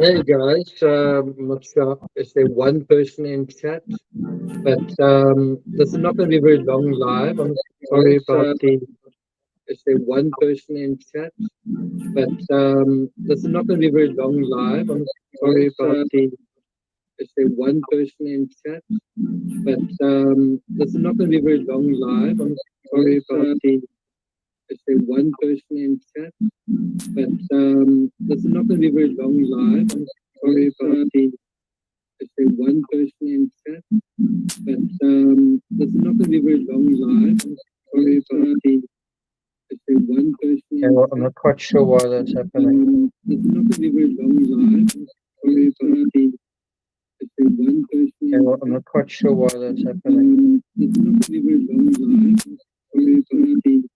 Hey guys, I'm not sure if there's one person in chat, but this is not going to be a very long live. I'm sorry about the. Is there one person in chat, but this is not going to be a very long live. I'm sorry about the. Is there one person in chat, but this is not going to be a very long live. I'm sorry about the. Is there one person in chat, but this is not going to be a very long live. I'm sorry about the. Is there one person in chat, but this is not going to be a very long live. I'm sorry about the. Is there one person in I'm not quite sure why that's happening. This is not going to be a very long live. I'm sorry about the. Is there one person in I'm not quite sure why that's happening. This is not going to be a very long live. I'm sorry about the.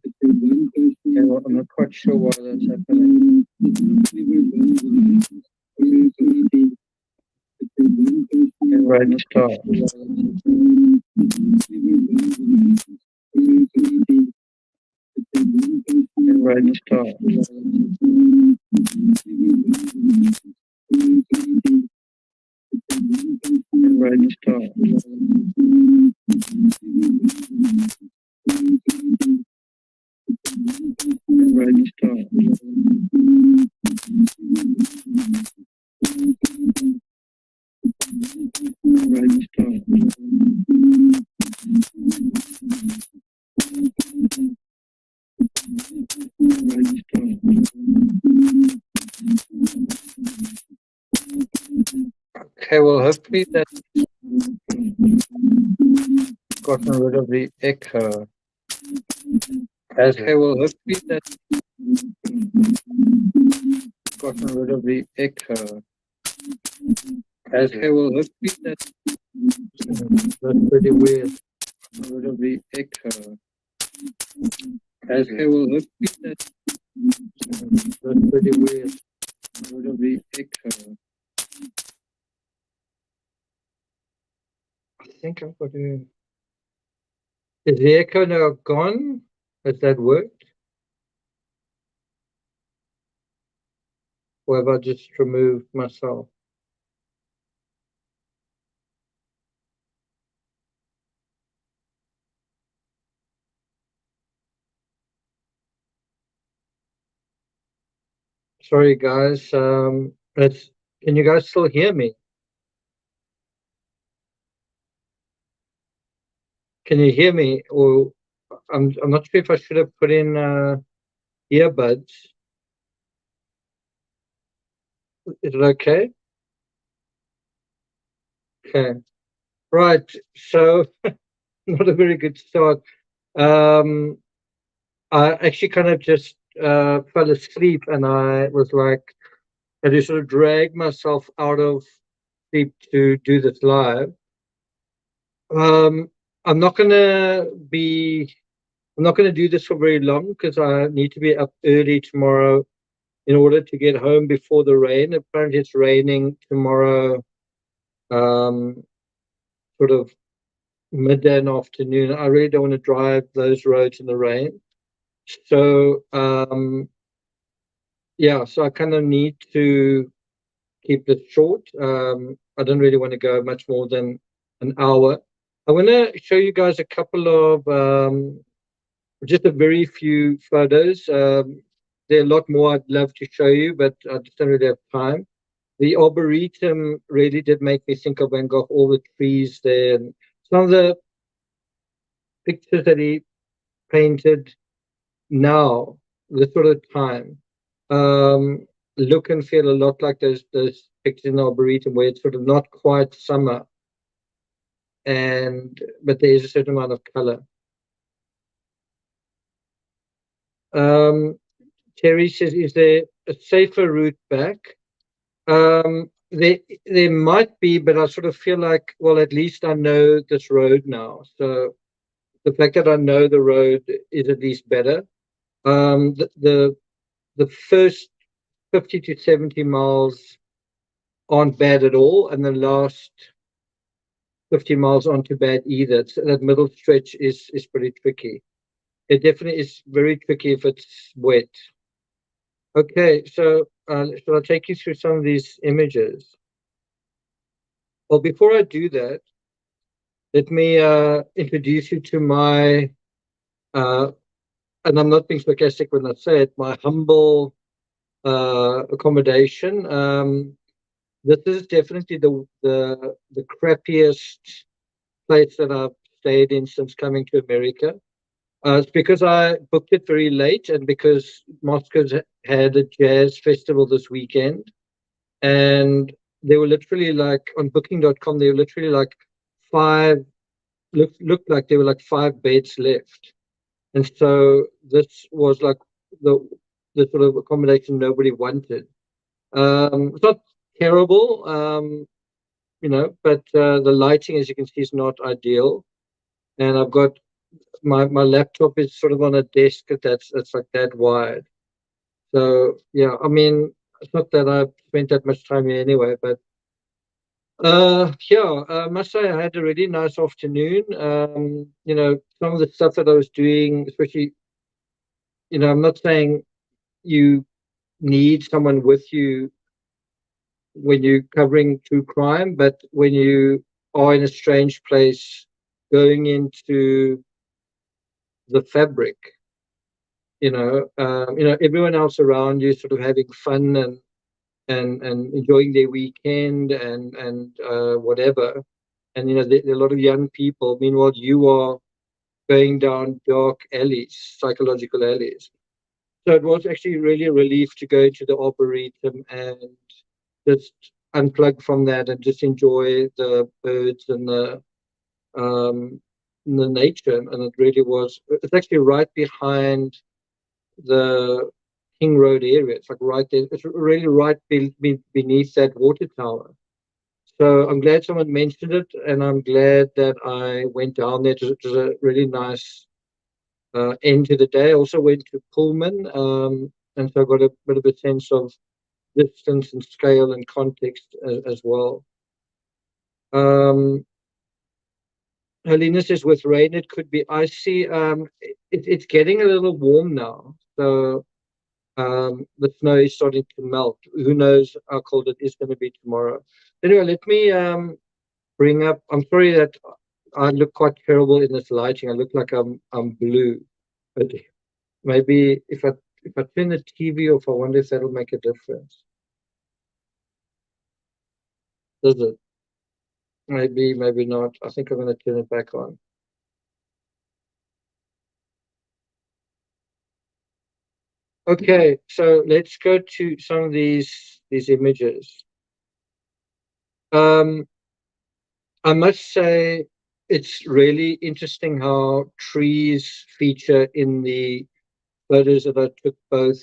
Is there one person in I'm not quite sure why that's happening. This is not going to be a very long live. I'm sorry about the. Is there one person in Right start. This is not going to be a very long live. I'm sorry about the. Is there one person in Right start. Right start. Right start. Right start. Right start. Okay, well, hopefully that's gotten rid of the echo. Okay, well, hopefully that's gotten rid of the echo. Okay, well, hopefully that's pretty weird. Gotten rid of the echo. Okay, well, hopefully that's pretty weird. Gotten rid of the echo. I think I've got to. Is the echo now gone? Has that worked? Or have I just removed myself? Sorry, guys. Can you guys still hear me? Can you hear me? Or I'm not sure if I should have put in earbuds. Is it okay? Okay. Right. So not a very good start. I actually kind of just fell asleep, and I was like, I just sort of dragged myself out of sleep to do this live. I'm not gonna be. I'm not going to do this for very long because I need to be up early tomorrow in order to get home before the rain. Apparently, it's raining tomorrow, sort of midday and afternoon. I really don't want to drive those roads in the rain. So, yeah, so I kind of need to keep this short. I don't really want to go much more than an hour. I want to show you guys a couple of just a very few photos. There are a lot more I'd love to show you, but I just don't really have time. The Arboretum really did make me think of Van Gogh, all the trees there. And some of the pictures that he painted now, this sort of time, look and feel a lot like those pictures in the Arboretum where it's sort of not quite summer, but there is a certain amount of color. Terry says, is there a safer route back? There might be, but I sort of feel like, well, at least I know this road now. So the fact that I know the road is at least better. The first 50 to 70 miles aren't bad at all, and the last 50 miles aren't too bad either. So that middle stretch is pretty tricky. It definitely is very tricky if it's wet. Okay, so shall I take you through some of these images? Well, before I do that, let me introduce you to my, and I'm not being sarcastic when I say it, my humble accommodation. This is definitely the crappiest place that I've stayed in since coming to America. It's because I booked it very late, and because Moscow's had a jazz festival this weekend, and they were literally like on Booking.com. They were literally like five looked like there were like five beds left, and so this was like the the sort of accommodation nobody wanted. It's not terrible, but the lighting, as you can see, is not ideal. And I've got my laptop is sort of on a desk that's like that wide. So yeah, I mean, it's not that I've spent that much time here anyway, but yeah, I must say I had a really nice afternoon. Some of the stuff that I was doing, especially, I'm not saying you need someone with you when you're covering true crime, but when you are in a strange place, going into the fabric, everyone else around you sort of having fun and enjoying their weekend and whatever. And there are a lot of young people. Meanwhile, you are going down dark alleys, psychological alleys. So it was actually really a relief to go to the Arboretum and just unplug from that and just enjoy the birds um, and the nature. And it really was. It's actually right behind the King Road area. It's like right there. It's really right beneath that water tower. So I'm glad someone mentioned it, and I'm glad that I went down there. It was a really nice end to the day. I also went to Pullman, and so I got a bit of a sense of distance and scale and context as well. Helena says with rain it could be icy. It's getting a little warm now, so the snow is starting to melt. Who knows how cold it is going to be tomorrow? Anyway, let me bring up. I'm sorry that I look quite terrible in this lighting. I look like I'm blue, but maybe if I turn the TV off, I wonder if that'll make a difference. Does it? Maybe, maybe not. I think I'm going to turn it back on. Okay, so let's go to some of these images. Um, I must say it's really interesting how trees feature in the photos that I took both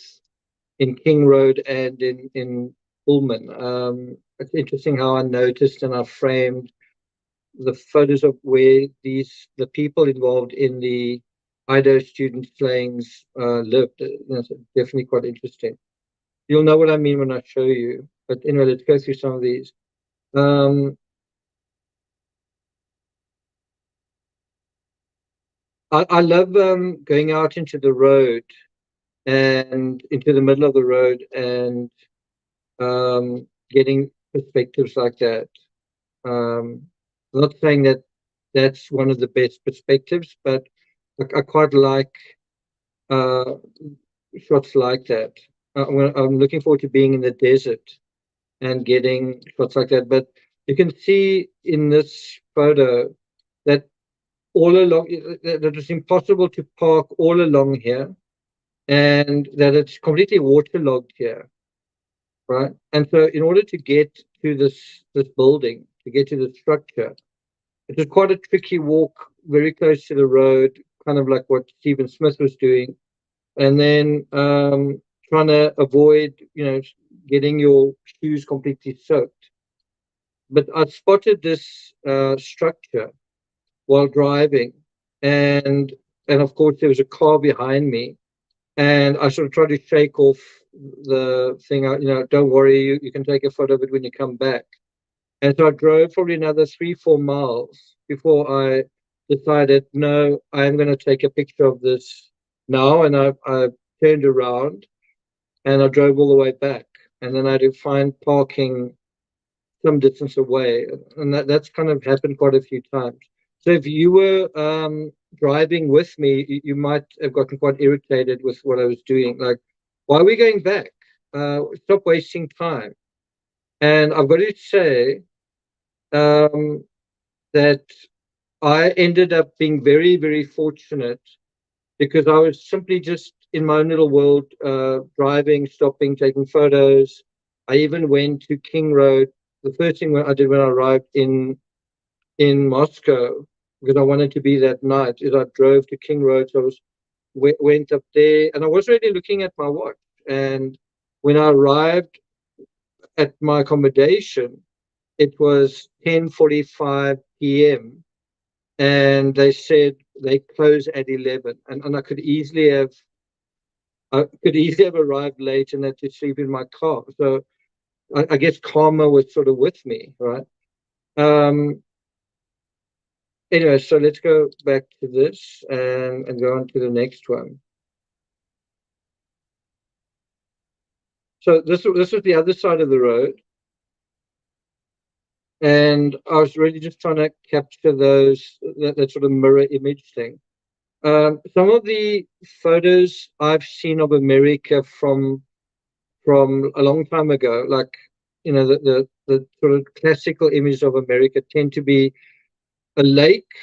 in King Road and in Pullman. It's interesting how I noticed and I framed the photos of where the people involved in the Idaho student slayings lived. That's definitely quite interesting. You'll know what I mean when I show you. But anyway, let's go through some of these. Um, I love going out into the road and into the middle of the road and getting perspectives like that. I'm not saying that that's one of the best perspectives, but I quite like uh, shots like that. I'm looking forward to being in the desert and getting shots like that. But you can see in this photo that all along that it's impossible to park all along here, and that it's completely waterlogged here, right? And so, in order to get to this building, to get to the structure, it was quite a tricky walk, very close to the road, kind of like what Stephen Smith was doing, and then trying to avoid, getting your shoes completely soaked. But I spotted this structure while driving, and and of course there was a car behind me, and I sort of tried to shake off the thing. Don't worry, you can take a photo of it when you come back. And so I drove probably another 3-4 miles before I decided, no, I'm going to take a picture of this now. And I turned around and I drove all the way back, and then I had to find parking some distance away, and that's kind of happened quite a few times. So if you were driving with me, you might have gotten quite irritated with what I was doing. Like, why are we going back? Stop wasting time. And I've got to say that I ended up being very, very fortunate because I was simply just in my own little world, driving, stopping, taking photos. I even went to King Road. The first thing I did when I arrived in Moscow, because I wanted to be that night, is I drove to King Road. So I went up there, and I was already looking at my watch. And when I arrived at my accommodation, it was 10:45 p.m. and they said they close at 11, and I could easily have arrived late and had to sleep in my car. So I guess karma was sort of with me, right? Anyway, so let's go back to this and go on to the next one. So this was the other side of the road, and I was really just trying to capture that sort of mirror image thing. Some of the photos I've seen of America from a long time ago, like the sort of classical images of America tend to be a lake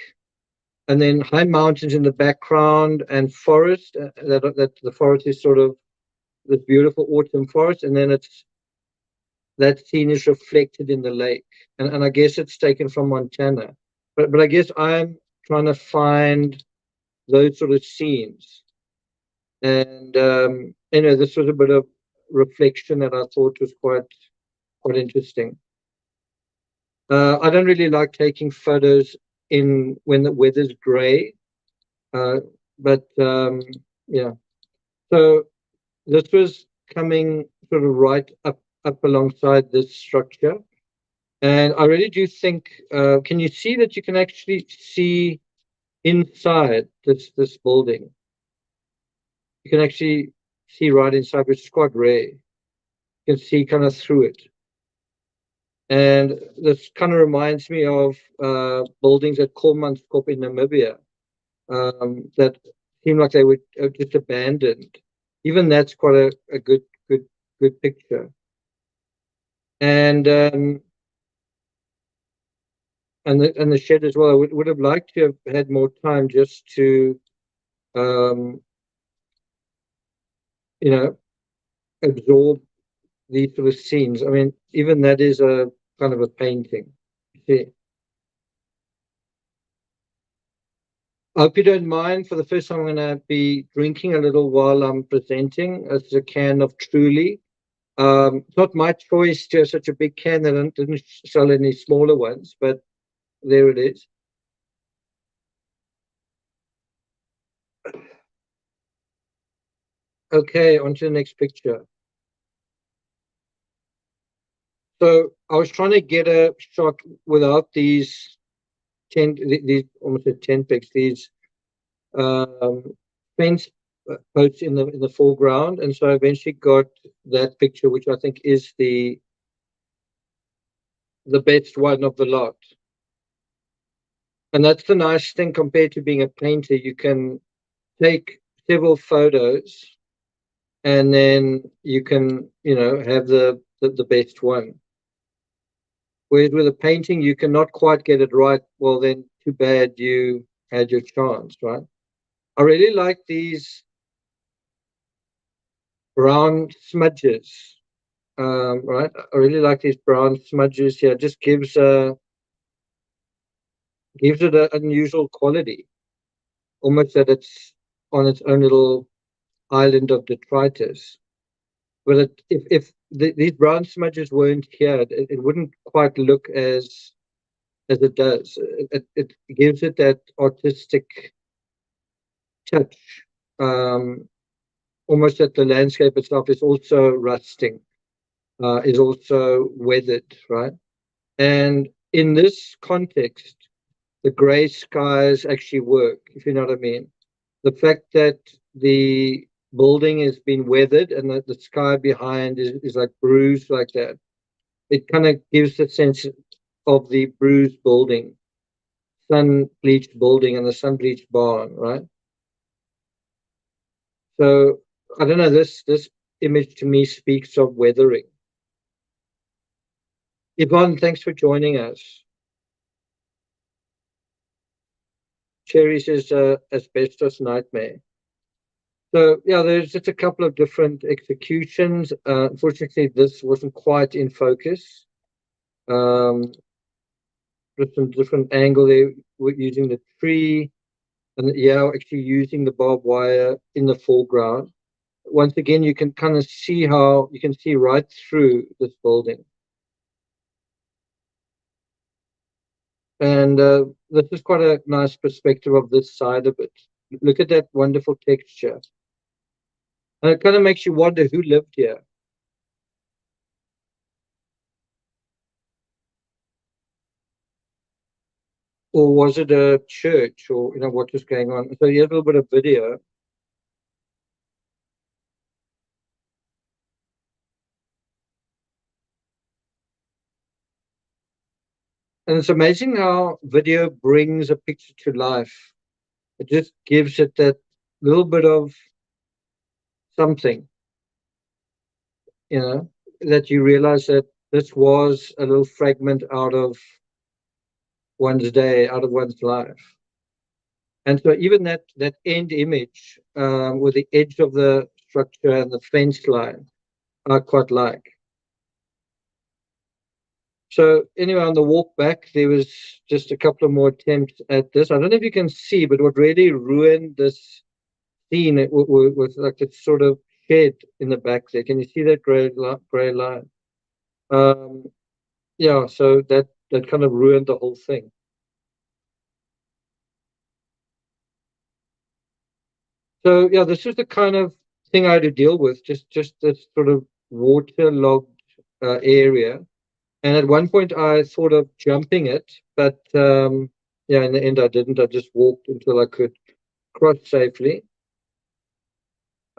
and then high mountains in the background and forest. That the forest is sort of this beautiful autumn forest, and then that scene is reflected in the lake. And I guess it's taken from Montana, but I guess I'm trying to find those sort of scenes. And this was a bit of reflection that I thought was quite interesting. I don't really like taking photos in when the weather's grey, but yeah. So this was coming sort of right up alongside this structure, and I really do think. Can you see that you can actually see inside this building? You can actually see right inside, which is quite rare. You can see kind of through it. And this kind of reminds me of buildings at Kolmanskop in Namibia that seem like they were just abandoned. Even that's quite a good picture. And the shed as well. I would have liked to have had more time just to absorb these sort of scenes. I mean, even that is a kind of a painting. See. I hope you don't mind. For the first time, I'm going to be drinking a little while I'm presenting. It's a can of Truly. It's not my choice to have such a big can. They didn't sell any smaller ones, but there it is. Okay, on to the next picture. So I was trying to get a shot without these almost 10 pics, these fence posts in the foreground, and so I eventually got that picture, which I think is the best one of the lot. And that's the nice thing compared to being a painter. You can take several photos, and then you can have the best one. Whereas with a painting, you cannot quite get it right. Well, then too bad you had your chance, right? I really like these brown smudges, right? I really like these brown smudges here. It just gives it an unusual quality, almost that it's on its own little island of detritus. But if these brown smudges weren't here, it wouldn't quite look as it does. It gives it that artistic touch, almost that the landscape itself is also rusting, is also weathered, right? And in this context, the gray skies actually work, if you know what I mean. The fact that the building has been weathered and the sky behind is like bruised like that. It kind of gives the sense of the bruised building, sun bleached building and the sun bleached barn, right? So I don't know, this image to me speaks of weathering. Yvonne, thanks for joining us. Cherry says asbestos nightmare. So yeah, there's just a couple of different executions. Unfortunately, this wasn't quite in focus. Different angle there. We're using the tree, and yeah, actually using the barbed wire in the foreground. Once again, you can kind of see how you can see right through this building. And this is quite a nice perspective of this side of it. Look at that wonderful texture. And it kind of makes you wonder who lived here. Or was it a church, or what was going on? So here's a little bit of video. And it's amazing how video brings a picture to life. It just gives it that little bit of something, that you realize that this was a little fragment out of one's day, out of one's life. And so even that end image with the edge of the structure and the fence line, I quite like. So anyway, on the walk back, there was just a couple of more attempts at this. I don't know if you can see, but what really ruined this scene was like this sort of shed in the back there. Can you see that gray line? Yeah, so that kind of ruined the whole thing. So yeah, this is the kind of thing I had to deal with, just this sort of waterlogged area. And at one point I thought of jumping it, but yeah, in the end I didn't. I just walked until I could cross safely.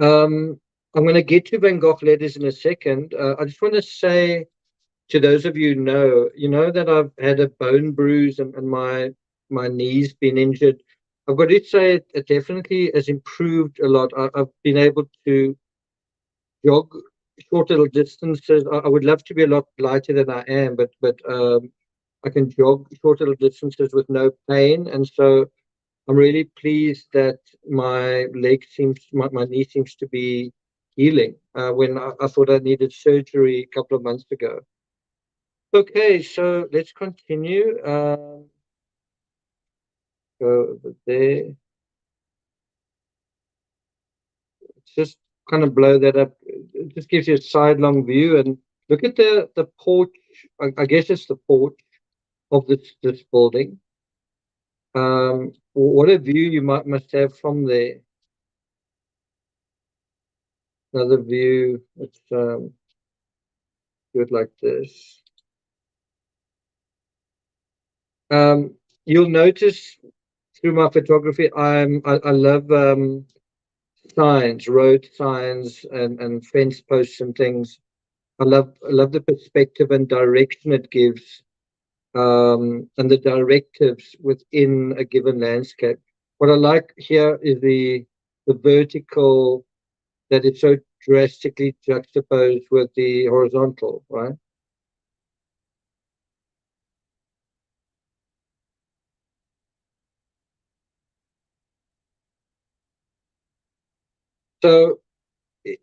I'm going to get to Van Gogh letters in a second. I just want to say to those of you who know that I've had a bone bruise and my knee's been injured. I've got to say it definitely has improved a lot. I've been able to jog short little distances. I would love to be a lot lighter than I am, but I can jog short little distances with no pain, and so I'm really pleased that my knee seems to be healing. When I thought I needed surgery a couple of months ago. Okay, so let's continue. Go over there. Just kind of blow that up. It just gives you a sidelong view, and look at the porch. I guess it's the porch of this building. What a view you must have from there. Another view. It's good like this. You'll notice through my photography, I love signs, road signs, and fence posts and things. I love the perspective and direction it gives, and the directives within a given landscape. What I like here is the vertical, that it's so drastically juxtaposed with the horizontal, right? So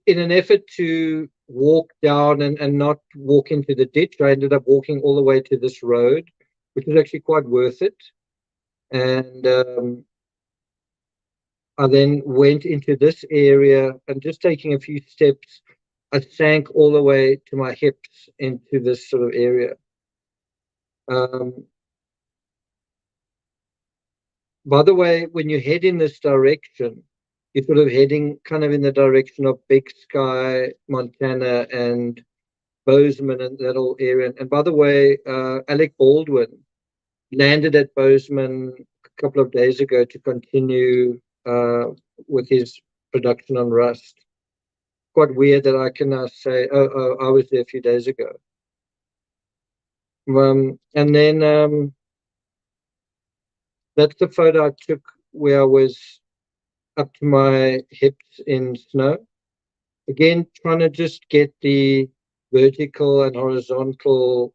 in an effort to walk down and not walk into the ditch, I ended up walking all the way to this road, which was actually quite worth it. And I then went into this area, and just taking a few steps, I sank all the way to my hips into this sort of area. By the way, when you head in this direction, you're sort of heading kind of in the direction of Big Sky, Montana, and Bozeman and that whole area. And by the way, Alec Baldwin landed at Bozeman a couple of days ago to continue with his production on Rust. quite weird that I can now say, oh, I was there a few days ago. And then that's the photo I took where I was up to my hips in snow. Again, trying to just get the vertical and horizontal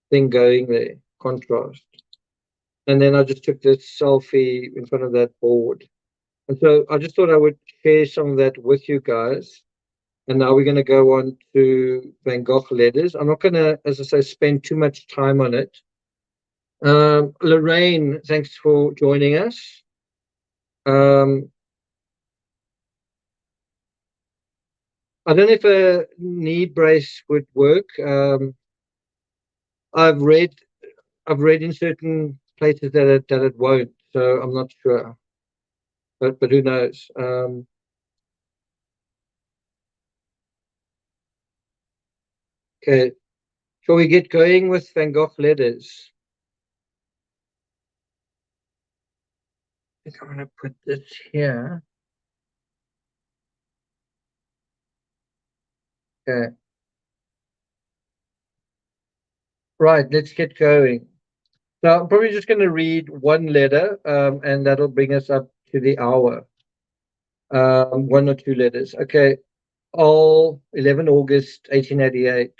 thing going there, contrast. And then I just took this selfie in front of that board. And so I just thought I would share some of that with you guys. And now we're going to go on to Van Gogh letters. I'm not going to, as I say, spend too much time on it. Lorraine, thanks for joining us. I don't know if a knee brace would work. I've read in certain places that it won't, so I'm not sure. But who knows? Okay, shall we get going with Van Gogh letters? I think I'm going to put this here. Okay. Right, let's get going. So I'm probably just going to read one letter, and that'll bring us up to the hour. One or two letters. Okay. All 11 August 1888.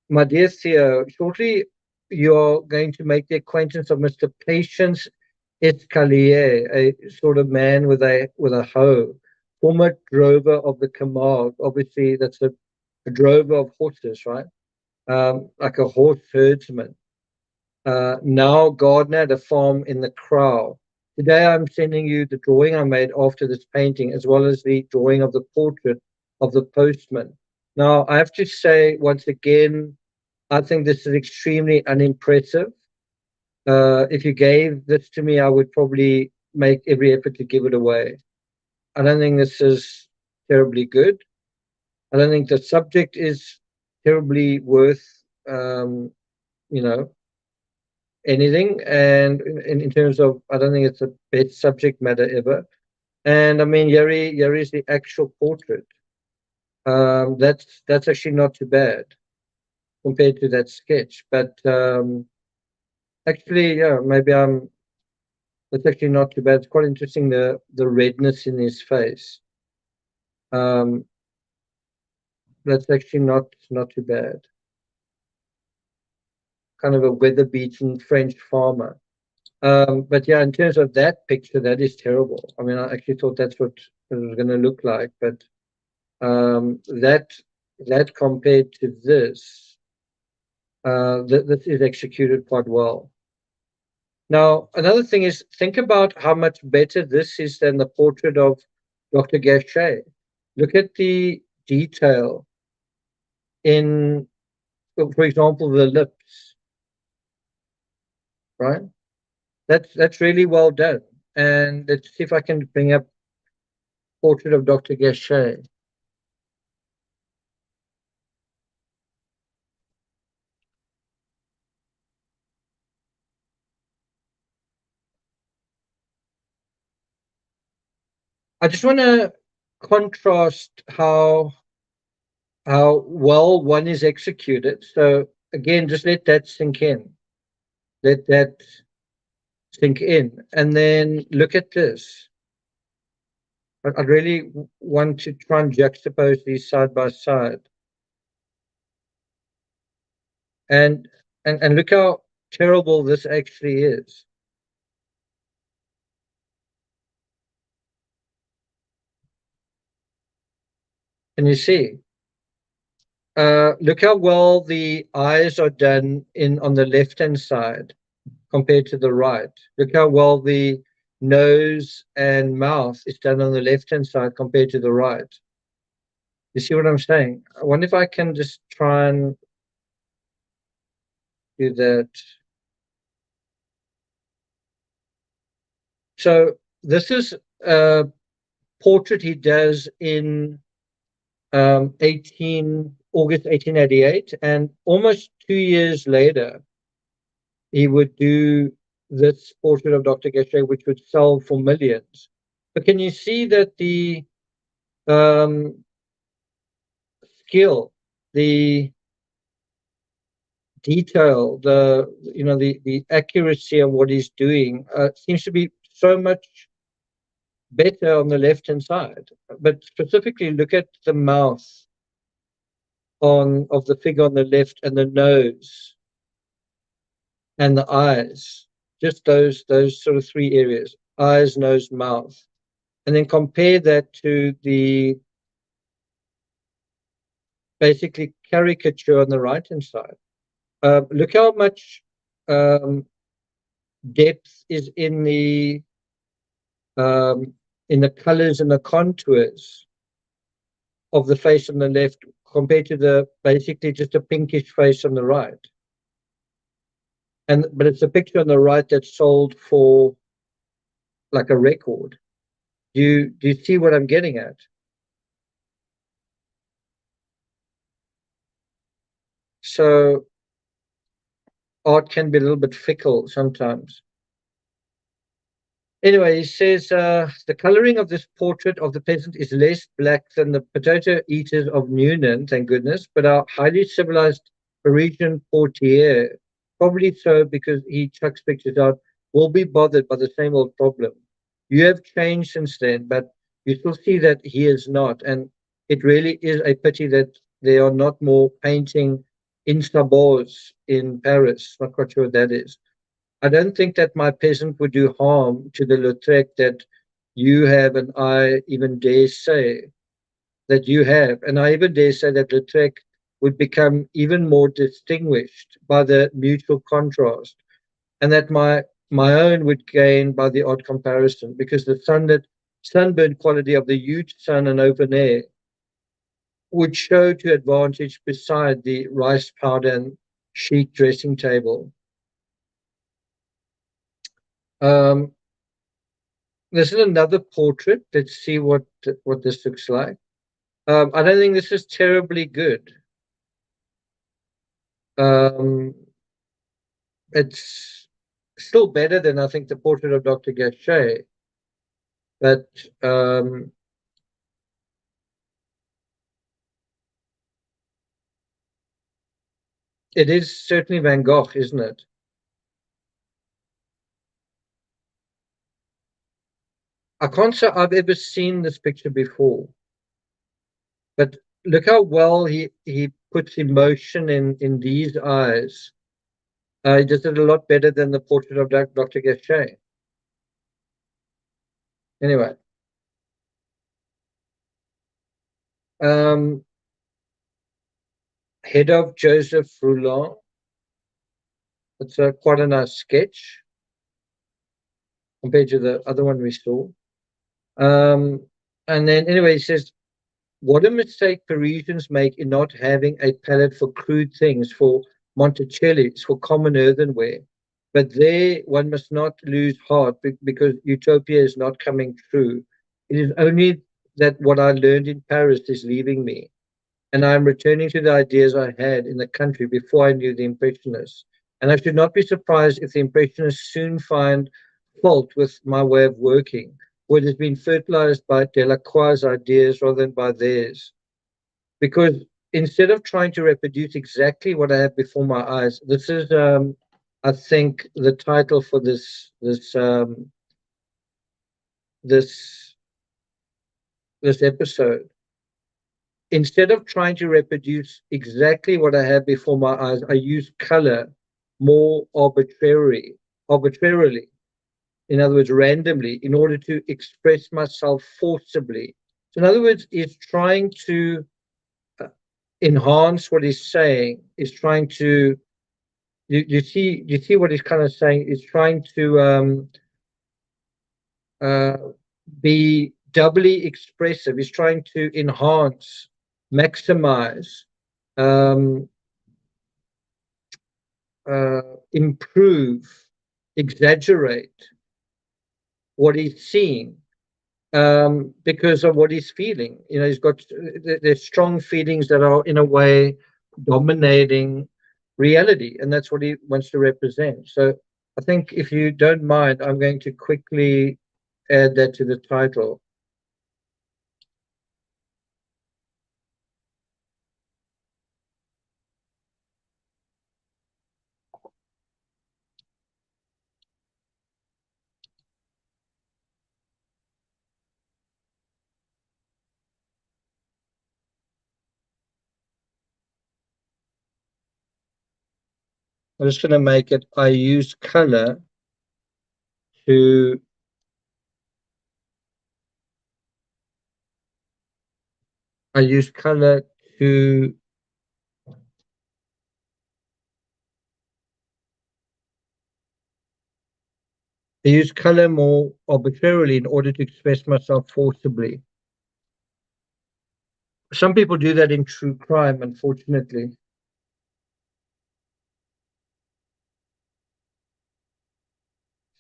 My dear Theo, shortly you're going to make the acquaintance of Mr. Patience Escalier, a sort of man with a hoe, former drover of the Camargue. Obviously, that's a drover of horses, right? Like a horse herdsman. Now gardener at a farm in the Crow. Today I'm sending you the drawing I made after this painting, as well as the drawing of the portrait of the postman. Now, I have to say once again, I think this is extremely unimpressive. If you gave this to me, I would probably make every effort to give it away. I don't think this is terribly good. I don't think the subject is terribly worth, you know, anything. And in terms of, I don't think it's the best subject matter ever. And I mean, Yuri is the actual portrait. That's actually not too bad compared to that sketch. But actually, yeah, maybe that's actually not too bad. It's quite interesting the redness in his face. That's actually not too bad. Kind of a weather-beaten French farmer. But yeah, in terms of that picture, that is terrible. I mean, I actually thought that's what it was going to look like, but that compared to this, this is executed quite well. Now, another thing is, think about how much better this is than the portrait of Dr. Gachet. Look at the detail in, for example, the lips, right? That's really well done. And let's see if I can bring up portrait of Dr. Gachet. I just want to contrast how well one is executed. So again, just let that sink in. Let that sink in. And then look at this. I really want to try and juxtapose these side by side. And look how terrible this actually is. Can you see? Look how well the eyes are done on the left-hand side compared to the right. Look how well the nose and mouth is done on the left-hand side compared to the right. You see what I'm saying? I wonder if I can just try and do that. So this is a portrait he does in August 1888, and almost 2 years later, he would do this portrait of Dr. Gachet, which would sell for millions. But can you see that the skill, the detail, the accuracy of what he's doing seems to be so much better on the left hand side. But specifically, look at the mouth of the figure on the left, and the nose and the eyes. Just those sort of three areas: eyes, nose, mouth, and then compare that to the basically caricature on the right hand side. Look how much depth is in the colors and the contours of the face on the left compared to the basically just a pinkish face on the right. But it's a picture on the right that's sold for like a record. Do you see what I'm getting at? So art can be a little bit fickle sometimes. Anyway, he says the coloring of this portrait of the peasant is less black than the potato eaters of Newnan, thank goodness, but our highly civilized Parisian portier, probably so because he chucks pictures out, will be bothered by the same old problem. You have changed since then, but you still see that he is not. And it really is a pity that there are not more painting in sabots in Paris. Not quite sure what that is. I don't think that my peasant would do harm to the Lautrec that you have, and I even dare say that you have. And I even dare say that Lautrec would become even more distinguished by the mutual contrast, and that my own would gain by the odd comparison, because the sunburned quality of the huge sun and open air would show to advantage beside the rice powder and chic dressing table. This is another portrait. Let's see what this looks like. I don't think this is terribly good. It's still better than, I think, the portrait of Dr. Gachet, but it is certainly Van Gogh, isn't it? I can't say I've ever seen this picture before, but look how well he puts emotion in these eyes. He does it a lot better than the portrait of Dr. Gachet. Anyway, head of Joseph Rouland. It's quite a nice sketch compared to the other one we saw. And then anyway, he says, what a mistake Parisians make in not having a palette for crude things, for Monticellis, for common earthenware. But there one must not lose heart, because utopia is not coming true. It is only that what I learned in Paris is leaving me, and I am returning to the ideas I had in the country before I knew the Impressionists. And I should not be surprised if the Impressionists soon find fault with my way of working, or it has been fertilized by Delacroix's ideas rather than by theirs. Because instead of trying to reproduce exactly what I have before my eyes, this is, I think, the title for this episode. Instead of trying to reproduce exactly what I have before my eyes, I use color more arbitrarily, in other words, randomly, in order to express myself forcibly. So in other words, he's trying to enhance what he's saying, is trying to, you see what he's kind of saying, is trying to be doubly expressive. He's trying to enhance, maximize, improve, exaggerate what he's seeing, because of what he's feeling. He's got, there's strong feelings that are in a way dominating reality, and that's what he wants to represent. So I think, if you don't mind, I'm going to quickly add that to the title. I'm just going to make it, I use color to to I use color more arbitrarily in order to express myself forcibly. Some people do that in true crime, unfortunately.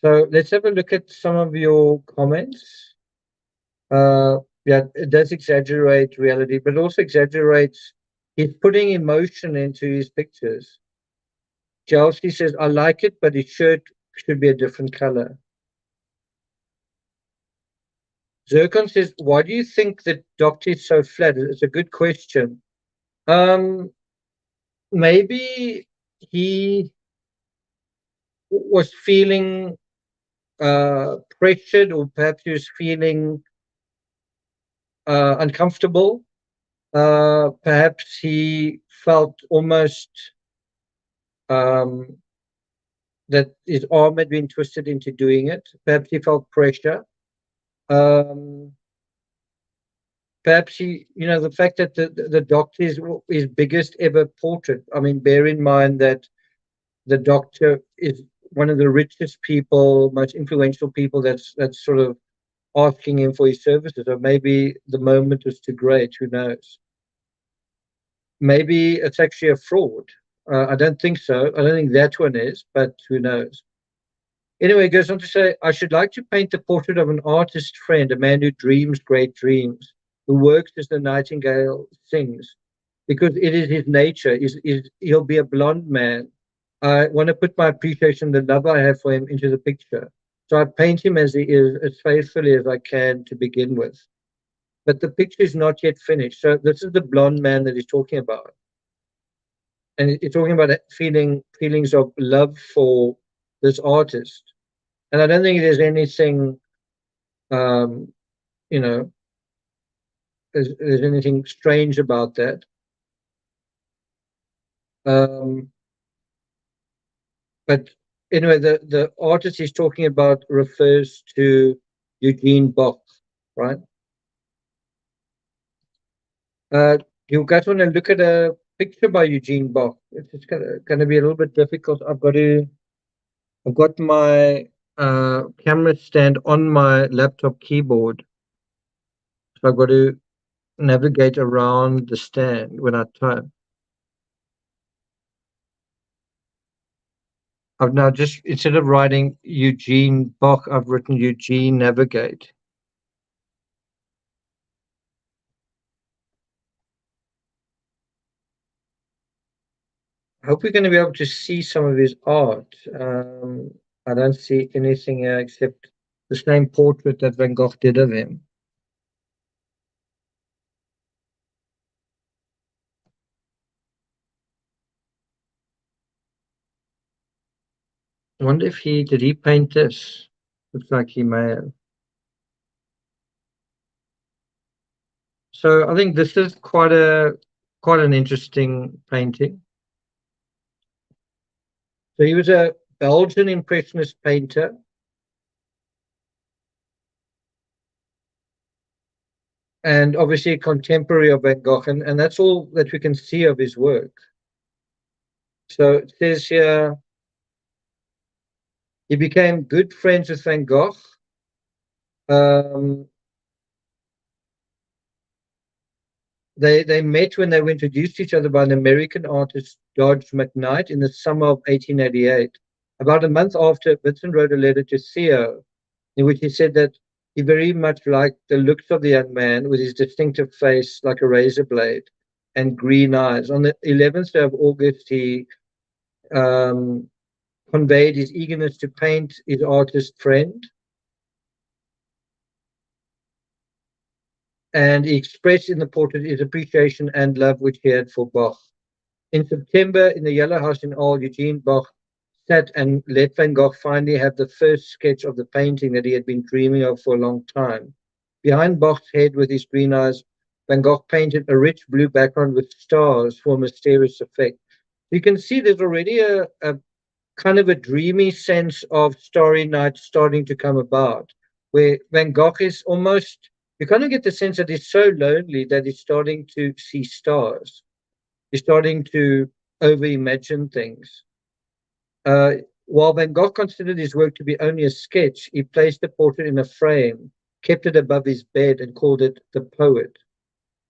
So let's have a look at some of your comments. Yeah, it does exaggerate reality, but also exaggerates. He's putting emotion into his pictures. Chelsea says, I like it, but his shirt should be a different color. Zircon says, why do you think the doctor is so flat? It's a good question. Maybe he was feeling pressured, or perhaps he was feeling uncomfortable. Perhaps he felt almost um, that his arm had been twisted into doing it. Perhaps he felt pressure. Um, Perhaps the fact that the doctor is his biggest ever portrait. I mean, bear in mind that the doctor is one of the richest people, most influential people that's sort of asking him for his services. Or maybe the moment was too great. Who knows? Maybe it's actually a fraud. I don't think so. I don't think that one is, but who knows? Anyway, it goes on to say, I should like to paint the portrait of an artist friend, a man who dreams great dreams, who works as the nightingale sings, because it is his nature. He'll be a blonde man. I want to put my appreciation, the love I have for him, into the picture. So I paint him as he is, as faithfully as I can to begin with. But the picture is not yet finished. So this is the blonde man that he's talking about. And he's talking about feelings of love for this artist. And I don't think there's anything, um, you know, there's anything strange about that. But anyway, the artist he's talking about refers to Eugene Boch, right? You guys want to look at a picture by Eugene Boch? It's going to be a little bit difficult. I've got my camera stand on my laptop keyboard, so I've got to navigate around the stand when I type. I've now just, instead of writing Eugene Boch, I've written Eugene Navigate. I hope we're going to be able to see some of his art. I don't see anything here except the same portrait that Van Gogh did of him. I wonder if did he paint this? Looks like he may have. So I think this is quite an interesting painting. So he was a Belgian Impressionist painter. And obviously a contemporary of Van Gogh, and that's all that we can see of his work. So it says here, he became good friends with Van Gogh. They met when they were introduced to each other by an American artist, Dodge McKnight, in the summer of 1888. About a month after, Vincent wrote a letter to Theo, in which he said that he very much liked the looks of the young man with his distinctive face like a razor blade and green eyes. On the 11th day of August, he conveyed his eagerness to paint his artist friend. And he expressed in the portrait his appreciation and love which he had for Bach. In September, in the Yellow House in Arles, Eugene Bach sat and let Van Gogh finally have the first sketch of the painting that he had been dreaming of for a long time. Behind Bach's head with his green eyes, Van Gogh painted a rich blue background with stars for a mysterious effect. You can see there's already a kind of a dreamy sense of Starry Night starting to come about, where Van Gogh is almost, you kind of get the sense that he's so lonely that he's starting to see stars. He's starting to over-imagine things. While Van Gogh considered his work to be only a sketch, he placed the portrait in a frame, kept it above his bed, and called it the poet.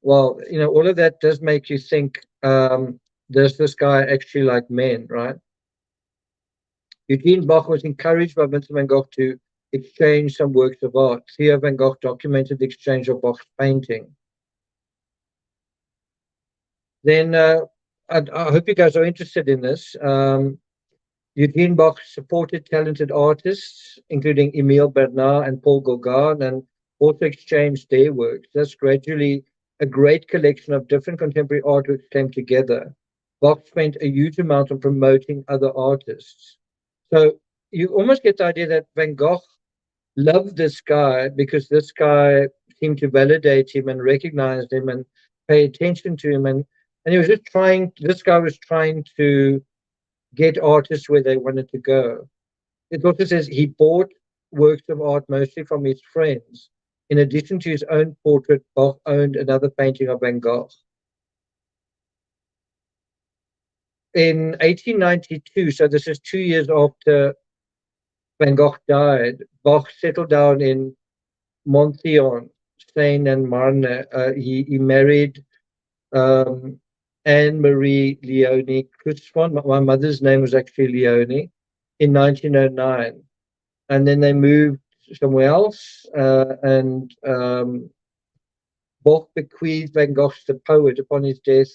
Well, all of that does make you think, does this guy actually like men, right? Eugene Bach was encouraged by Vincent van Gogh to exchange some works of art. Theo van Gogh documented the exchange of Bach's painting. Then I hope you guys are interested in this. Eugene Bach supported talented artists, including Emile Bernard and Paul Gauguin, and also exchanged their works. Thus, gradually, a great collection of different contemporary artworks came together. Bach spent a huge amount on promoting other artists. So you almost get the idea that Van Gogh loved this guy because this guy seemed to validate him and recognize him and pay attention to him. And he was just this guy was trying to get artists where they wanted to go. It also says he bought works of art mostly from his friends. In addition to his own portrait, Bach owned another painting of Van Gogh. In 1892, so this is 2 years after Van Gogh died, Bach settled down in Monthyon, Seine-et-Marne. He married Anne-Marie Leonie Krutzmann. My mother's name was actually Leonie, in 1909. And then they moved somewhere else, and Bach bequeathed Van Gogh the poet upon his death.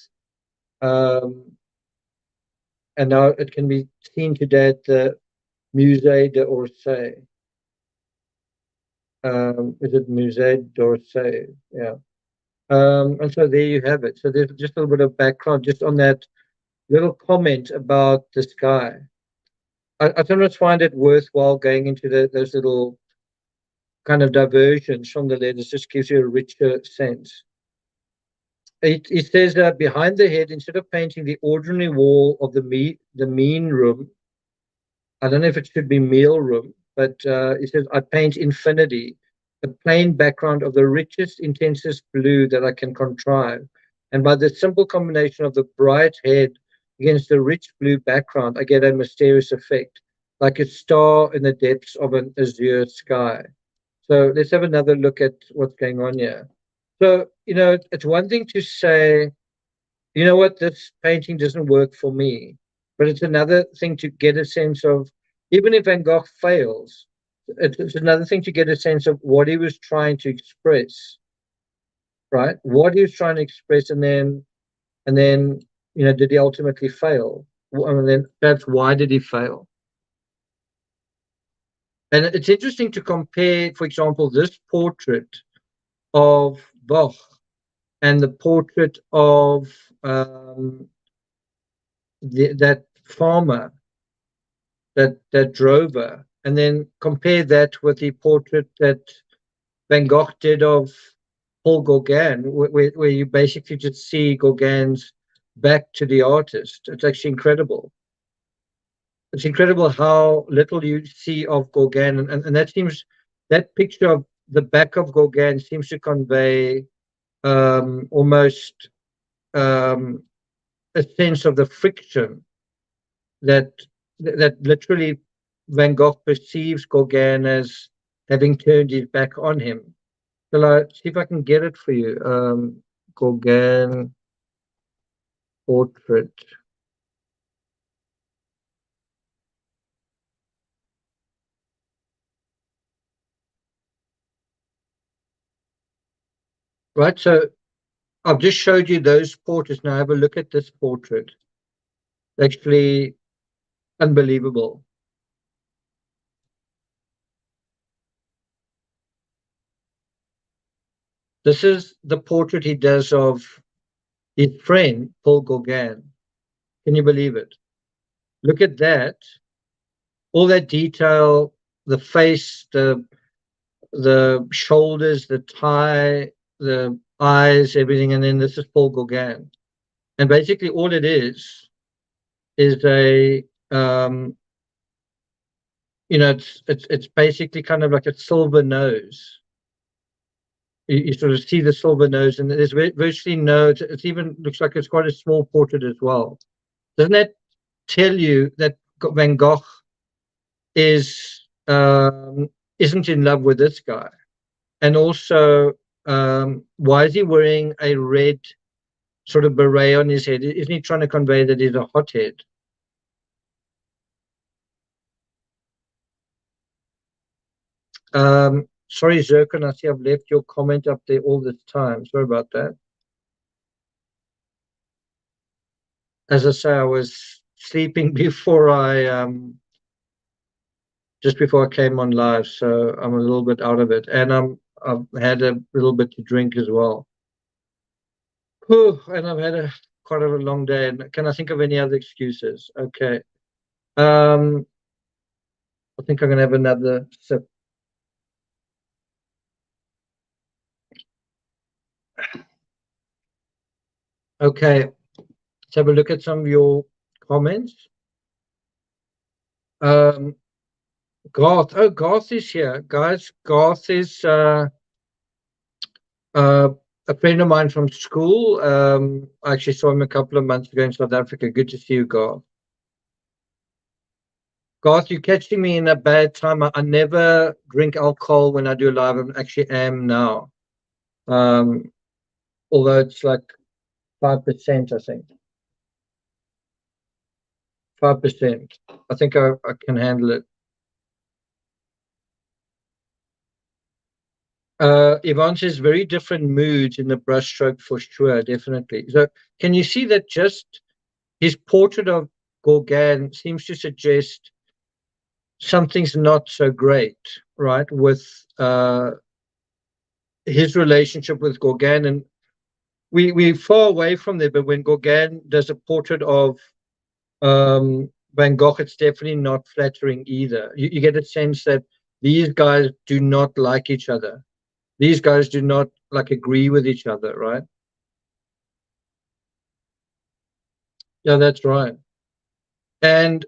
And now it can be seen today at the Musée d'Orsay. Is it Musée d'Orsay? Yeah. And so there you have it. So there's just a little bit of background just on that little comment about this guy. I sometimes find it worthwhile going into those little kind of diversions from the letters. Just gives you a richer sense. It says that behind the head, instead of painting the ordinary wall of the mean room, I don't know if it should be meal room, but it says, I paint infinity, a plain background of the richest, intensest blue that I can contrive. And by the simple combination of the bright head against the rich blue background, I get a mysterious effect, like a star in the depths of an azure sky. So let's have another look at what's going on here. So, it's one thing to say, you know what, this painting doesn't work for me. But it's another thing to get a sense of, even if Van Gogh fails, it's another thing to get a sense of what he was trying to express, right? What he was trying to express, and then, did he ultimately fail? And then perhaps why did he fail? And it's interesting to compare, for example, this portrait of Bach and the portrait of that farmer, that drover, and then compare that with the portrait that Van Gogh did of Paul Gauguin, where you basically just see Gauguin's back to the artist. It's actually incredible. It's incredible how little you see of Gauguin, and that picture of the back of Gauguin seems to convey almost a sense of the friction that literally Van Gogh perceives Gauguin as having turned his back on him. Shall I see if I can get it for you? Gauguin portrait. Right, so I've just showed you those portraits. Now have a look at this portrait. Actually, unbelievable. This is the portrait he does of his friend, Paul Gauguin. Can you believe it? Look at that. All that detail, the face, the shoulders, the tie, the eyes, everything. And then this is Paul Gauguin. And basically all it is a it's basically kind of like a silver nose. You sort of see the silver nose, and there's virtually no. It even looks like it's quite a small portrait as well. Doesn't that tell you that Van Gogh is isn't in love with this guy? And also, why is he wearing a red sort of beret on his head? Isn't he trying to convey that he's a hothead? Sorry, Zirkon, I see I've left your comment up there all this time. Sorry about that. As I say, I was sleeping before just before I came on live, so I'm a little bit out of it, and I've had a little bit to drink as well. Whew, and I've had quite a long day. And can I think of any other excuses? Okay. I think I'm gonna have another sip. Okay, let's have a look at some of your comments. Garth, oh, Garth is here, guys. Garth is a friend of mine from school. I actually saw him a couple of months ago in South Africa. Good to see you, Garth. Garth, you're catching me in a bad time. I never drink alcohol when I do live. I actually am now. Although it's like 5%, I think. 5%. I think I can handle it. Yvonne says very different moods in the brushstroke for sure, definitely. So can you see that just his portrait of Gauguin seems to suggest something's not so great, right, with his relationship with Gauguin. And we're far away from there, but when Gauguin does a portrait of Van Gogh, it's definitely not flattering either. You get a sense that these guys do not like each other. These guys do not like agree with each other, right? Yeah, that's right. And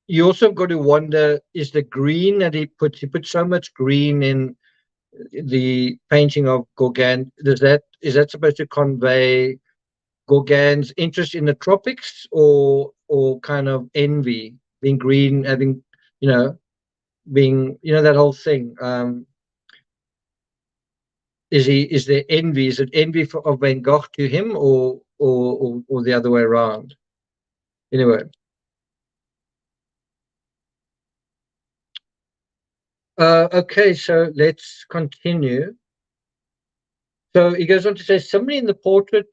you also got to wonder, is the green that he put so much green in the painting of Gauguin, is that supposed to convey Gauguin's interest in the tropics, or kind of envy, being green, having, being, that whole thing? Is there envy? Is it envy of Van Gogh to him, or the other way around? Anyway. Okay, so let's continue. So he goes on to say, similarly in the portrait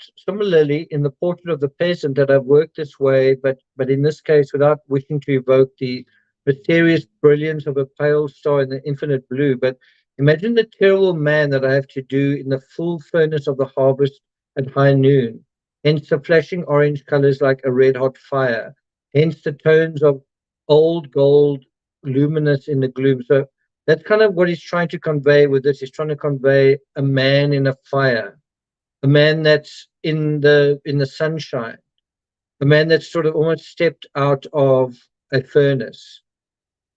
of the peasant, that I've worked this way, but in this case, without wishing to evoke the mysterious brilliance of a pale star in the infinite blue, but imagine the terrible man that I have to do in the full furnace of the harvest at high noon, hence the flashing orange colors like a red-hot fire, hence the tones of old gold luminous in the gloom. So that's kind of what he's trying to convey with this. He's trying to convey a man in a fire, a man that's in the sunshine, a man that's sort of almost stepped out of a furnace,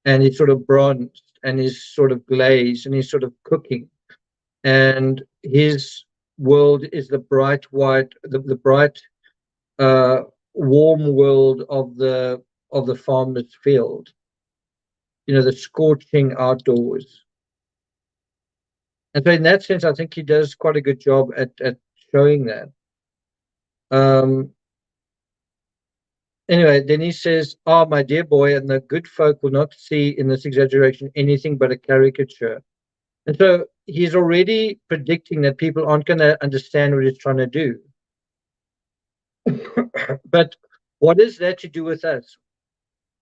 and he's sort of bronzed, and he's sort of glazed, and he's sort of cooking, and his world is the bright white, the bright warm world of the farmer's field, the scorching outdoors. And so in that sense, I think he does quite a good job at showing that. Anyway, then he says, my dear boy, and the good folk will not see in this exaggeration anything but a caricature. And so he's already predicting that people aren't going to understand what he's trying to do. But what is that to do with us?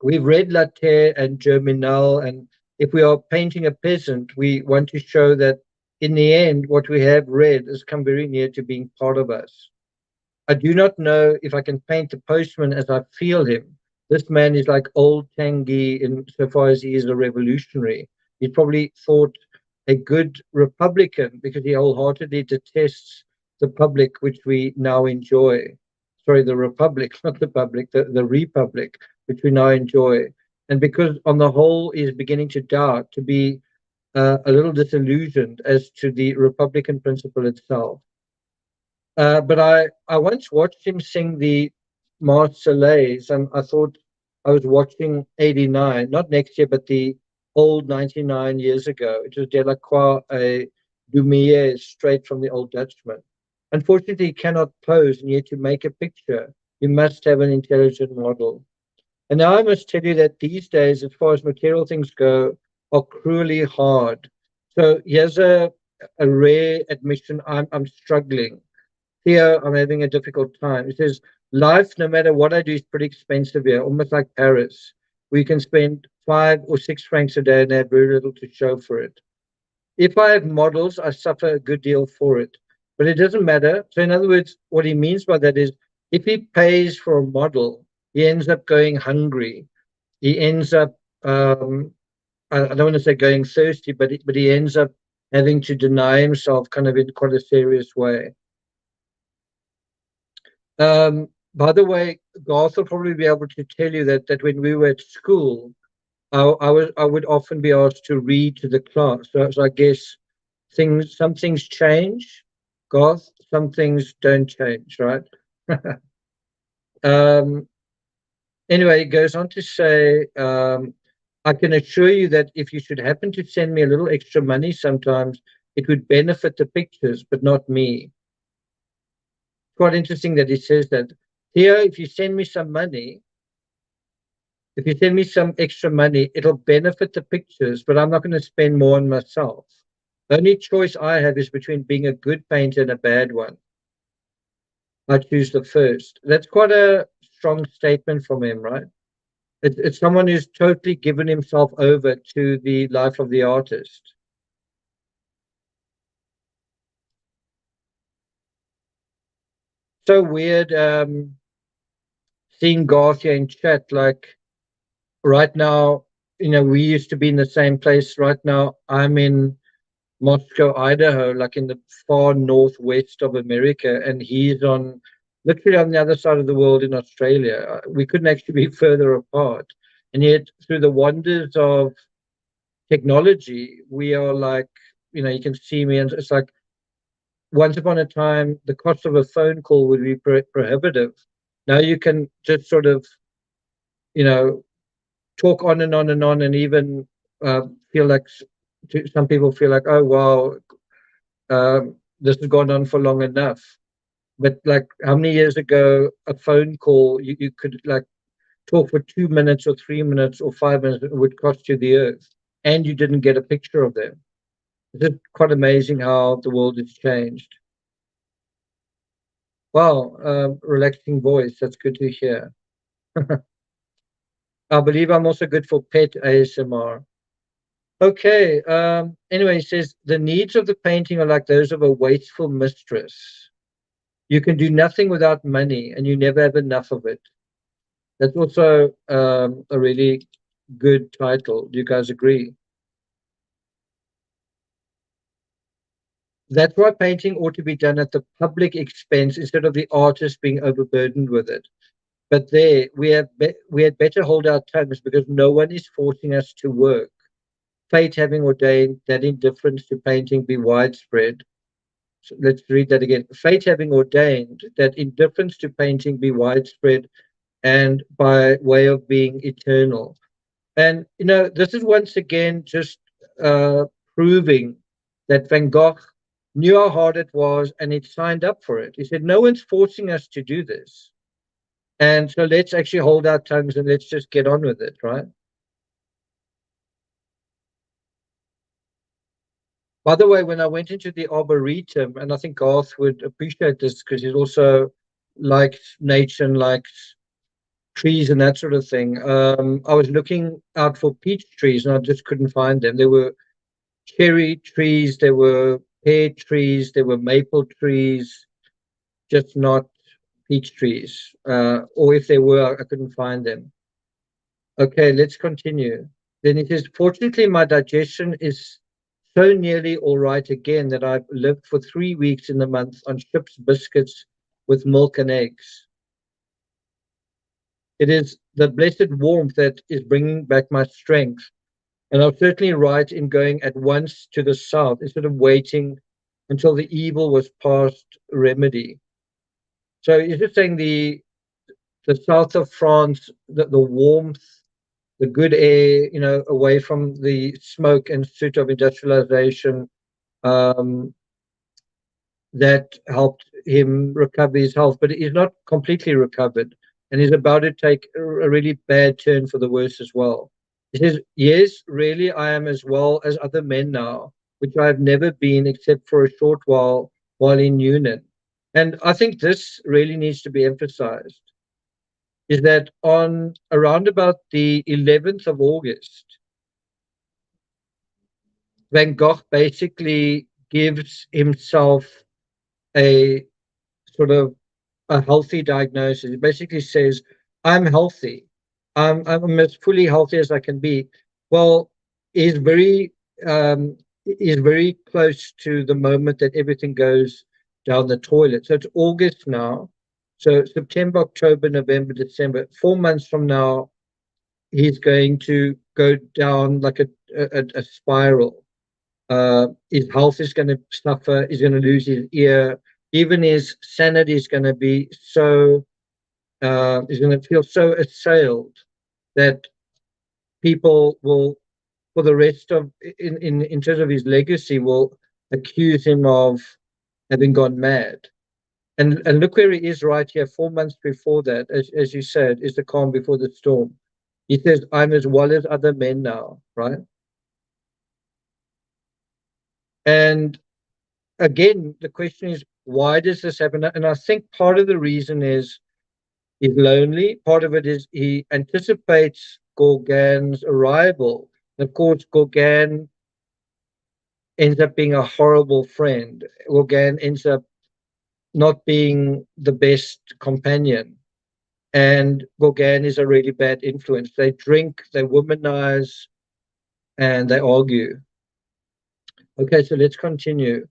We've read La Terre and Germinal, and if we are painting a peasant, we want to show that in the end, what we have read has come very near to being part of us. I do not know if I can paint the postman as I feel him. This man is like old Tanguy insofar as he is a revolutionary. He probably thought a good Republican because he wholeheartedly detests the public, which we now enjoy. Sorry, the Republic, not the public, the Republic, which we now enjoy. and because on the whole is beginning to doubt, to be a little disillusioned as to the Republican principle itself. But I once watched him sing the Marseillaise, and I thought I was watching 89, not next year, but the old 99 years ago. It was Delacroix, a Lumiere, straight from the old Dutchman. Unfortunately, you cannot pose, and yet to make a picture, you must have an intelligent model. And now I must tell you that these days, as far as material things go, are cruelly hard. So here's a rare admission. I'm struggling. Here, I'm having a difficult time. It says, life, no matter what I do, is pretty expensive here, almost like Paris, where you can spend 5 or 6 francs a day and have very little to show for it. If I have models, I suffer a good deal for it, but it doesn't matter. So, in other words, what he means by that is if he pays for a model, he ends up going hungry. He ends up, I don't want to say going thirsty, but he ends up having to deny himself kind of in quite a serious way. By the way, Garth will probably be able to tell you that when we were at school, I would often be asked to read to the class. So I guess some things change, Garth, some things don't change, right? um, anyway, it goes on to say, I can assure you that if you should happen to send me a little extra money sometimes, it would benefit the pictures, but not me. Quite interesting that he says that. Here, if you send me some money, if you send me some extra money, it'll benefit the pictures, but I'm not going to spend more on myself. The only choice I have is between being a good painter and a bad one. I choose the first. That's quite a strong statement from him, right? It's someone who's totally given himself over to the life of the artist. So weird seeing Garcia in chat. Like right now, we used to be in the same place. Right now, I'm in Moscow, Idaho, like in the far northwest of America, and he's literally on the other side of the world in Australia. We couldn't actually be further apart. And yet, through the wonders of technology, we are like, you can see me, and it's like once upon a time, the cost of a phone call would be prohibitive. Now you can just sort of, you know, talk on and on and on, and even feel like some people feel like, oh wow, this has gone on for long enough. But like, how many years ago, a phone call you could like talk for 2 minutes or 3 minutes or 5 minutes, it would cost you the earth, and you didn't get a picture of them. It's quite amazing how the world has changed. Wow, relaxing voice. That's good to hear. I believe I'm also good for pet ASMR. Okay. Anyway, he says the needs of the painting are like those of a wasteful mistress. You can do nothing without money, and you never have enough of it. That's also a really good title. Do you guys agree? That's why painting ought to be done at the public expense instead of the artist being overburdened with it. But there, we had better hold our tongues because no one is forcing us to work. Fate having ordained that indifference to painting be widespread. So let's read that again. Fate having ordained that indifference to painting be widespread and by way of being eternal. And, this is once again just proving that Van Gogh knew how hard it was and he signed up for it. He said, no one's forcing us to do this. And so let's actually hold our tongues and let's just get on with it, right? By the way, when I went into the Arboretum, and I think Garth would appreciate this because he also likes nature and likes trees and that sort of thing. I was looking out for peach trees and I just couldn't find them. There were cherry trees, there were pear trees, there were maple trees, just not peach trees. Or if there were, I couldn't find them. Okay, let's continue. Then it says, fortunately, my digestion is so nearly all right again that I've lived for 3 weeks in the month on ship's biscuits with milk and eggs. It is the blessed warmth that is bringing back my strength. And I'll certainly right in going at once to the south instead of waiting until the evil was past remedy. So he's just saying the south of France, the warmth, the good air, away from the smoke and soot of industrialization, um, that helped him recover his health. But he's not completely recovered, and he's about to take a really bad turn for the worse as well. He says, "Yes, really, I am as well as other men now, which I have never been except for a short while in Union." And I think this really needs to be emphasized, is that on around about the 11th of August, Van Gogh basically gives himself a sort of a healthy diagnosis. It basically says, I'm healthy. I'm as fully healthy as I can be. Well, he's very he's very close to the moment that everything goes down the toilet. So it's August now. So September, October, November, December, 4 months from now, he's going to go down like a spiral. His health is going to suffer. He's going to lose his ear. Even his sanity is going to be so. He's going to feel so assailed that people will, for the rest of in terms of his legacy, will accuse him of having gone mad. And look where he is right here, 4 months before that, as you said, is the calm before the storm. He says, "I'm as well as other men now," right? And again, the question is, why does this happen? And I think part of the reason is he's lonely. Part of it is he anticipates Gauguin's arrival. And of course, Gauguin ends up being a horrible friend. Gauguin ends up not being the best companion. And Gauguin is a really bad influence. They drink, they womanize, and they argue. Okay, so let's continue.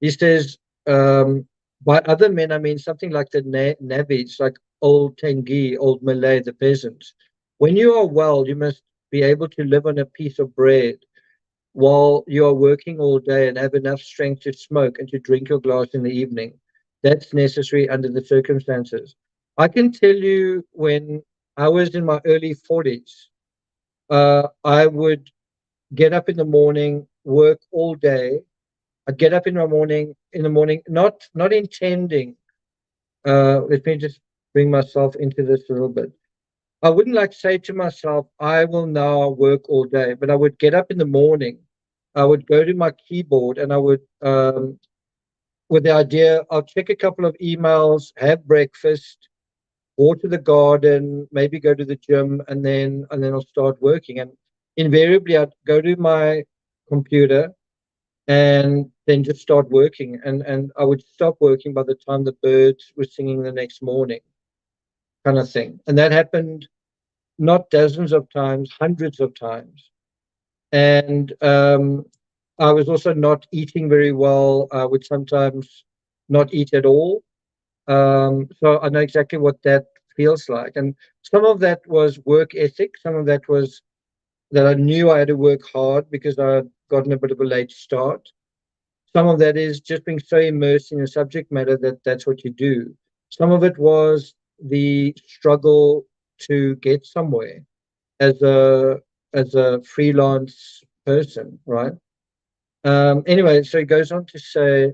He says, by other men, I mean something like the navvies, like old Tengi, old Malay, the peasants. When you are well, you must be able to live on a piece of bread while you are working all day and have enough strength to smoke and to drink your glass in the evening. That's necessary under the circumstances. I can tell you when I was in my early 40s, I would get up in the morning, work all day. I'd get up in the morning, not intending. Let me just bring myself into this a little bit. I wouldn't like say to myself, I will now work all day, but I would get up in the morning. I would go to my keyboard and I would, with the idea, I'll check a couple of emails, have breakfast, water the garden, maybe go to the gym, and then I'll start working. And invariably, I'd go to my computer and then just start working. And I would stop working by the time the birds were singing the next morning, kind of thing. And that happened not dozens of times, hundreds of times. And I was also not eating very well. I would sometimes not eat at all. So I know exactly what that feels like. And some of that was work ethic. Some of that was that I knew I had to work hard because I had gotten a bit of a late start. Some of that is just being so immersed in the subject matter that that's what you do. Some of it was the struggle to get somewhere as a freelance person, right? Anyway, so he goes on to say,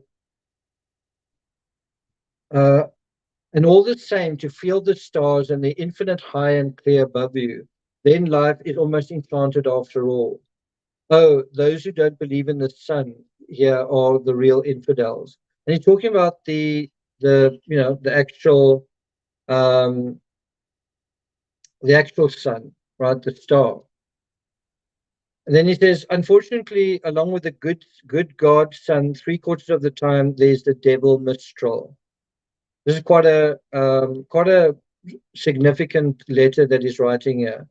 uh, and all the same, to feel the stars and the infinite high and clear above you, then life is almost enchanted after all. Oh, those who don't believe in the sun here are the real infidels. And he's talking about um, the actual sun, right, the star. And then he says, unfortunately, along with the good God sun, 3/4 of the time there's the devil Mistral. This is quite a significant letter that he's writing here.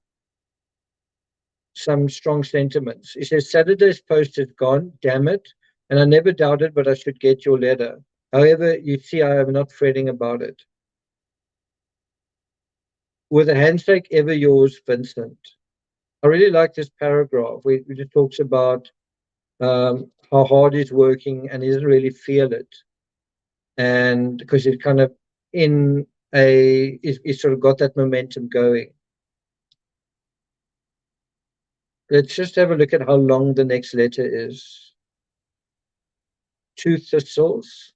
Some strong sentiments. He says, Saturday's post is gone, damn it. And I never doubted, but I should get your letter. However, you see, I am not fretting about it. With a handshake, ever yours, Vincent. I really like this paragraph. We just talks about how hard he's working and he doesn't really feel it. And because he's kind of he's sort of got that momentum going. Let's just have a look at how long the next letter is. 2 thistles.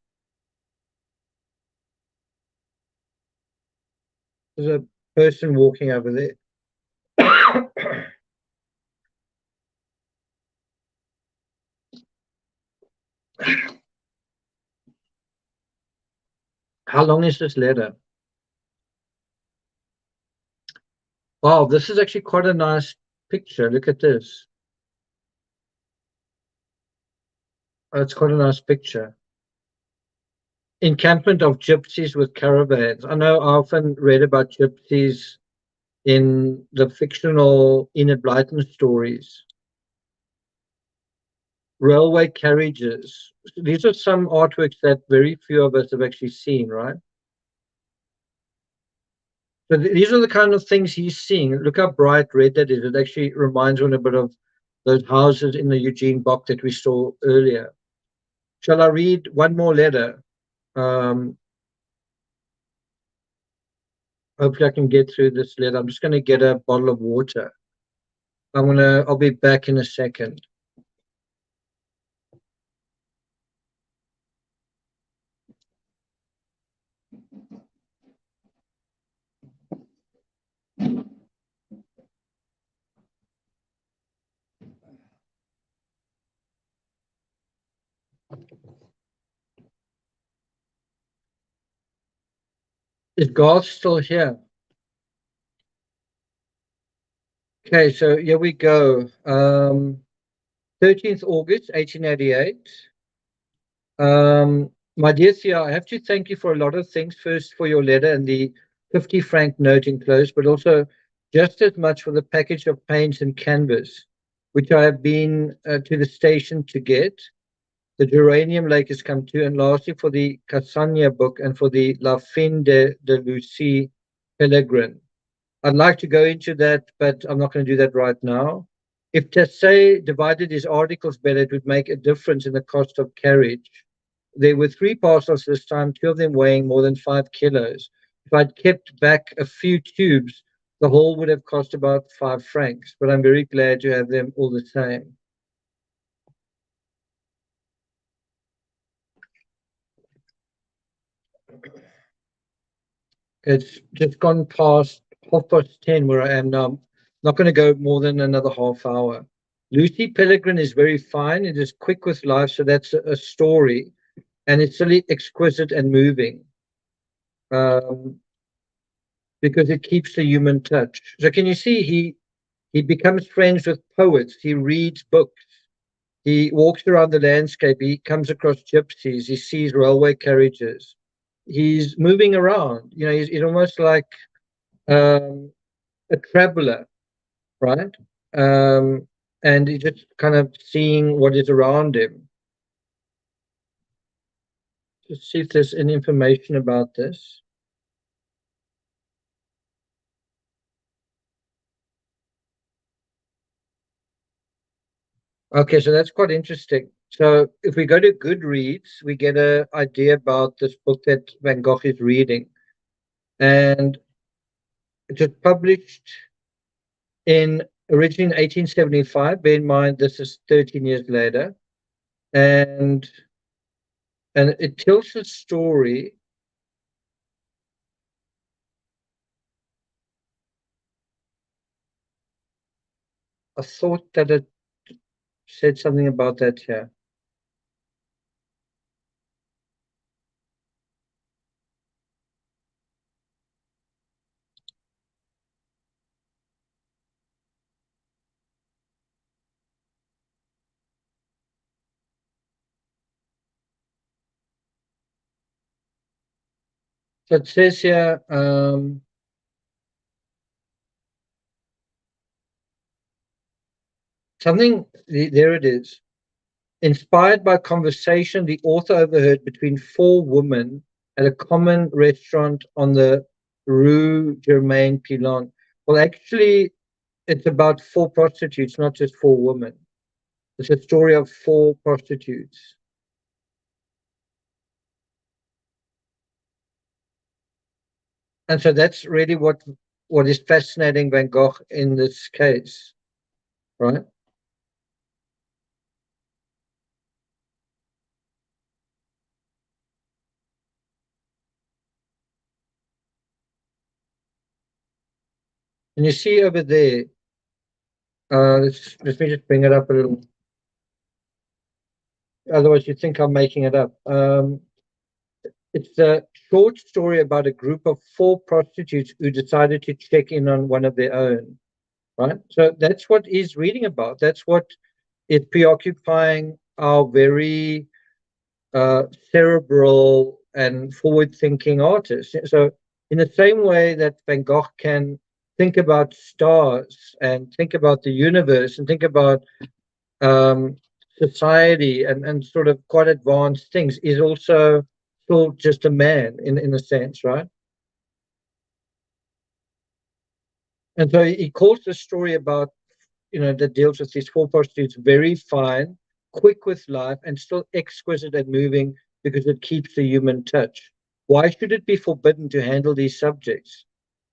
There's a person walking over there. How long is this letter? Wow, this is actually quite a nice picture. Look at this. Oh, it's quite a nice picture. Encampment of gypsies with caravans. I know I often read about gypsies in the fictional Enid Blyton stories. Railway carriages. These are some artworks that very few of us have actually seen, right? So these are the kind of things he's seeing. Look how bright red that is. It actually reminds one a bit of those houses in the Eugene Bock that we saw earlier. Shall I read one more letter? Hopefully I can get through this letter. I'm just going to get a bottle of water. I'll be back in a second. Is Garth still here? Okay, so here we go. 13th August, 1888. My dear Thea, I have to thank you for a lot of things. First, for your letter and the 50-franc note enclosed, but also just as much for the package of paints and canvas, which I have been to the station to get. The Geranium Lake has come too, and lastly for the Cassania book and for the La Fin de Lucie Pellegrin. I'd like to go into that, but I'm not going to do that right now. If Tassay divided his articles better, it would make a difference in the cost of carriage. There were 3 parcels this time, 2 of them weighing more than 5 kilos. If I'd kept back a few tubes, the whole would have cost about 5 francs, but I'm very glad to have them all the same. It's just gone past 10:30 where I am now. I'm not going to go more than another half hour. Lucy Pellegrin is very fine. It is quick with life, so that's a story. And it's really exquisite and moving because it keeps the human touch. So can you see he becomes friends with poets. He reads books. He walks around the landscape. He comes across gypsies. He sees railway carriages. He's moving around. You know, he's almost like a traveler, right? And he's just kind of seeing what is around him. Just see if there's any information about this. Okay, so that's quite interesting. So if we go to Goodreads, we get an idea about this book that Van Gogh is reading. And it was published originally in 1875. Bear in mind, this is 13 years later. And it tells a story. I thought that it said something about that here. So it says here, there it is. Inspired by conversation the author overheard between 4 women at a common restaurant on the Rue Germaine Pilon. Well, actually, it's about 4 prostitutes, not just 4 women. It's a story of 4 prostitutes. And so that's really what is fascinating Van Gogh in this case, right? And you see over there, let me just bring it up a little. Otherwise, you think I'm making it up. It's a short story about a group of 4 prostitutes who decided to check in on one of their own, right? So that's what he's reading about. That's what is preoccupying our very cerebral and forward-thinking artists. So in the same way that Van Gogh can think about stars and think about the universe and think about um, society and sort of quite advanced things, is also still just a man in a sense, right? And so he calls the story about, that deals with these 4 prostitutes very fine, quick with life, and still exquisite and moving because it keeps the human touch. Why should it be forbidden to handle these subjects,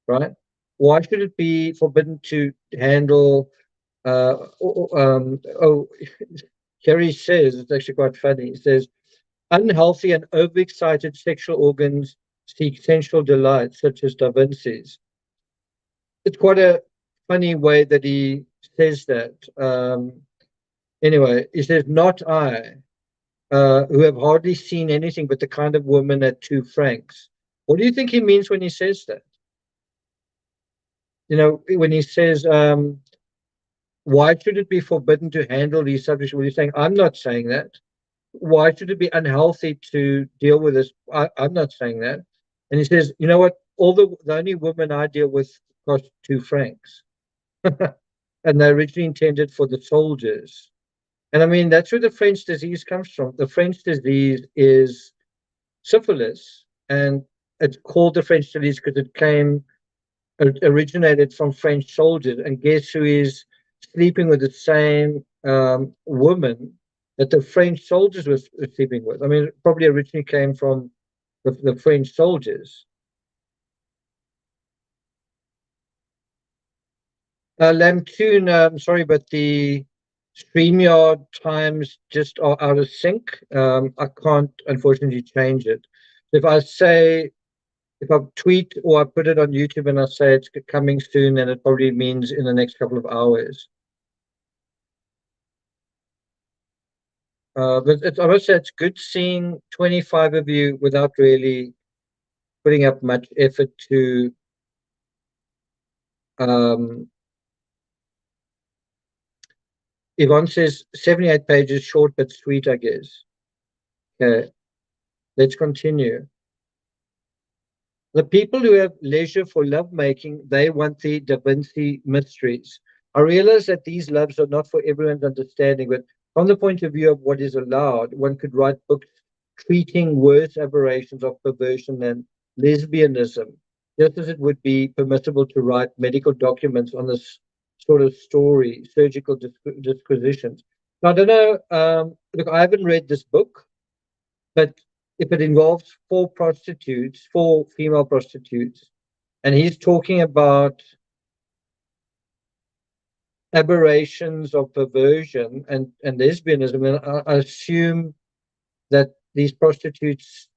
right? Why should it be forbidden to handle? Kerry says, it's actually quite funny. He says, unhealthy and overexcited sexual organs seek sensual delight, such as Da Vinci's. It's quite a funny way that he says that. Anyway, he says, not I, who have hardly seen anything but the kind of woman at 2 francs. What do you think he means when he says that? When he says, why should it be forbidden to handle these subjects? Well, he's saying, I'm not saying that. Why should it be unhealthy to deal with this? I'm not saying that. And he says, you know what? The only women I deal with cost 2 francs. And they're originally intended for the soldiers. And I mean, that's where the French disease comes from. The French disease is syphilis, and it's called the French disease because it originated from French soldiers. And guess who is sleeping with the same woman that the French soldiers were sleeping with? I mean, it probably originally came from the French soldiers. Lamtoon, I'm sorry, but the StreamYard times just are out of sync. I can't, unfortunately, change it. If I tweet or I put it on YouTube and I say it's coming soon, then it probably means in the next couple of hours. But I must say it's good seeing 25 of you without really putting up much effort to Yvonne says 78 pages, short but sweet, I guess. Okay, let's continue. The people who have leisure for lovemaking, they want the Da Vinci mysteries. I realize that these loves are not for everyone's understanding, but from the point of view of what is allowed, one could write books treating worse aberrations of perversion than lesbianism, just as it would be permissible to write medical documents on this sort of story, surgical disquisitions. Now, I don't know, look, I haven't read this book, but if it involves 4 prostitutes, 4 female prostitutes, and he's talking about aberrations of perversion and lesbianism, and I assume that these prostitutes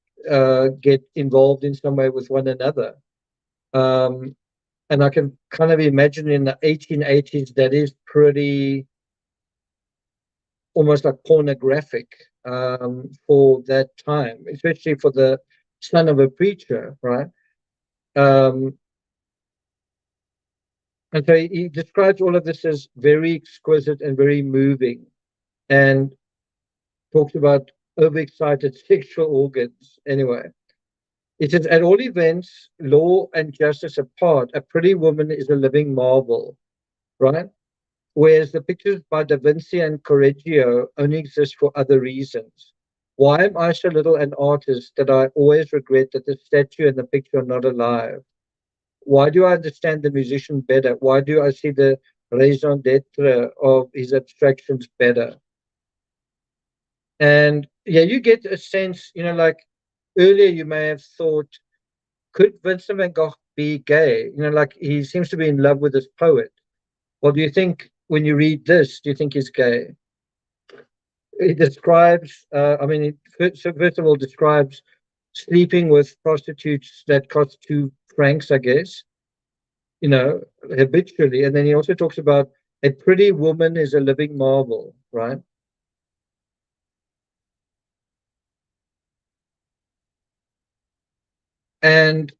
get involved in some way with one another. And I can kind of imagine in the 1880s that is pretty almost like pornographic for that time, especially for the son of a preacher, right? And so he describes all of this as very exquisite and very moving, and talks about overexcited sexual organs. Anyway, it says, at all events, law and justice apart, a pretty woman is a living marvel, right? Whereas the pictures by Da Vinci and Correggio only exist for other reasons. Why am I so little an artist that I always regret that the statue and the picture are not alive? why do I understand the musician better? Why do I see the raison d'etre of his abstractions better? And yeah, you get a sense, like earlier you may have thought, could Vincent van Gogh be gay? Like he seems to be in love with this poet. Well, do you think when you read this, do you think he's gay? He describes, first of all, describes sleeping with prostitutes that cost 2 francs, I guess, habitually. And then he also talks about a pretty woman is a living marvel, right? And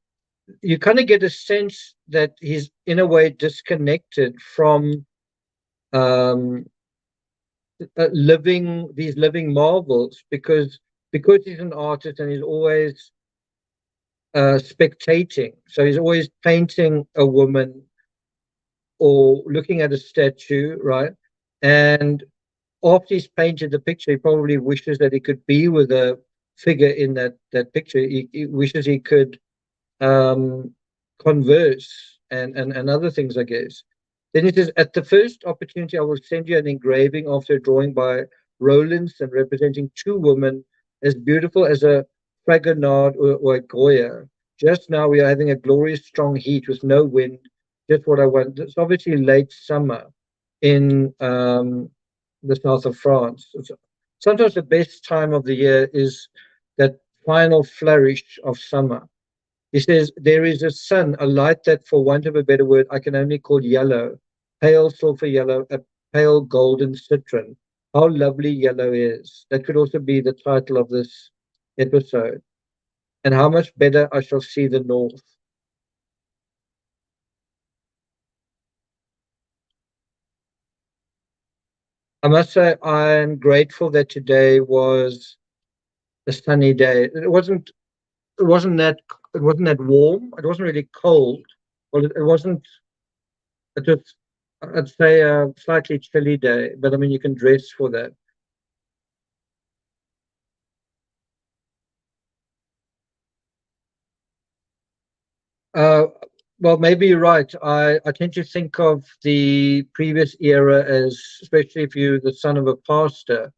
you kind of get a sense that he's in a way disconnected from um, living these living marvels because he's an artist and he's always spectating. So he's always painting a woman or looking at a statue, right? And after he's painted the picture, he probably wishes that he could be with a figure in that picture. He wishes he could um, converse and other things, I guess. Then it says, at the first opportunity, I will send you an engraving after a drawing by Rowlandson representing 2 women as beautiful as a Fragonard or a Goya. Just now, we are having a glorious strong heat with no wind, just what I want. It's obviously late summer in the south of France. Sometimes the best time of the year is that final flourish of summer. He says, there is a sun, a light that, for want of a better word, I can only call yellow, pale sulfur yellow, a pale golden citron. How lovely yellow is. That could also be the title of this episode. And how much better I shall see the north. I must say, I'm grateful that today was a sunny day. It wasn't that, it wasn't that warm. It wasn't really cold. Well, it wasn't. It was, I'd say, a slightly chilly day, but I mean, you can dress for that. Uh, well, maybe you're right. I tend to think of the previous era as, especially if you're the son of a pastor,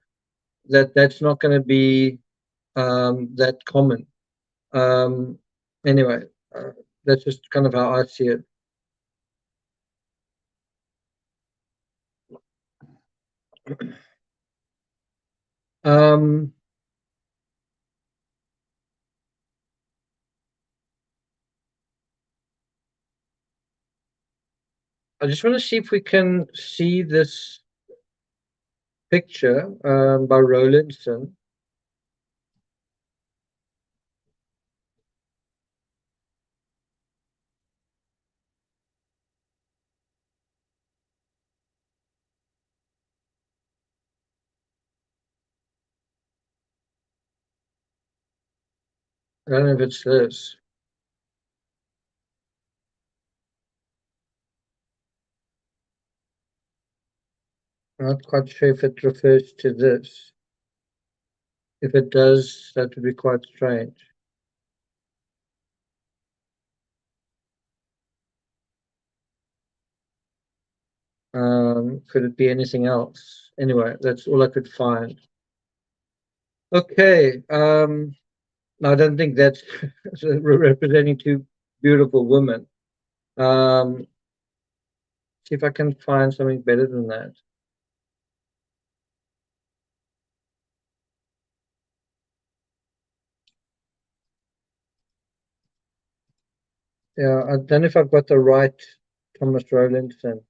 that's not going to be that common. Um, anyway, that's just kind of how I see it. Um, I just want to see if we can see this picture by Rowlandson. I don't know if it's this. I'm not quite sure if it refers to this. If it does, that would be quite strange. Could it be anything else? Anyway, that's all I could find. Okay. No, I don't think that's representing 2 beautiful women. Um, see if I can find something better than that. Yeah, I don't know if I've got the right Thomas Rowlandson.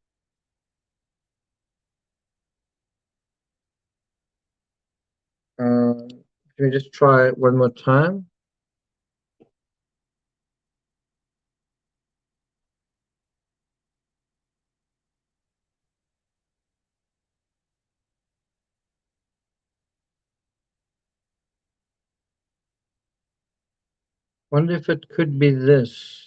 Let me just try it one more time. Wonder if it could be this.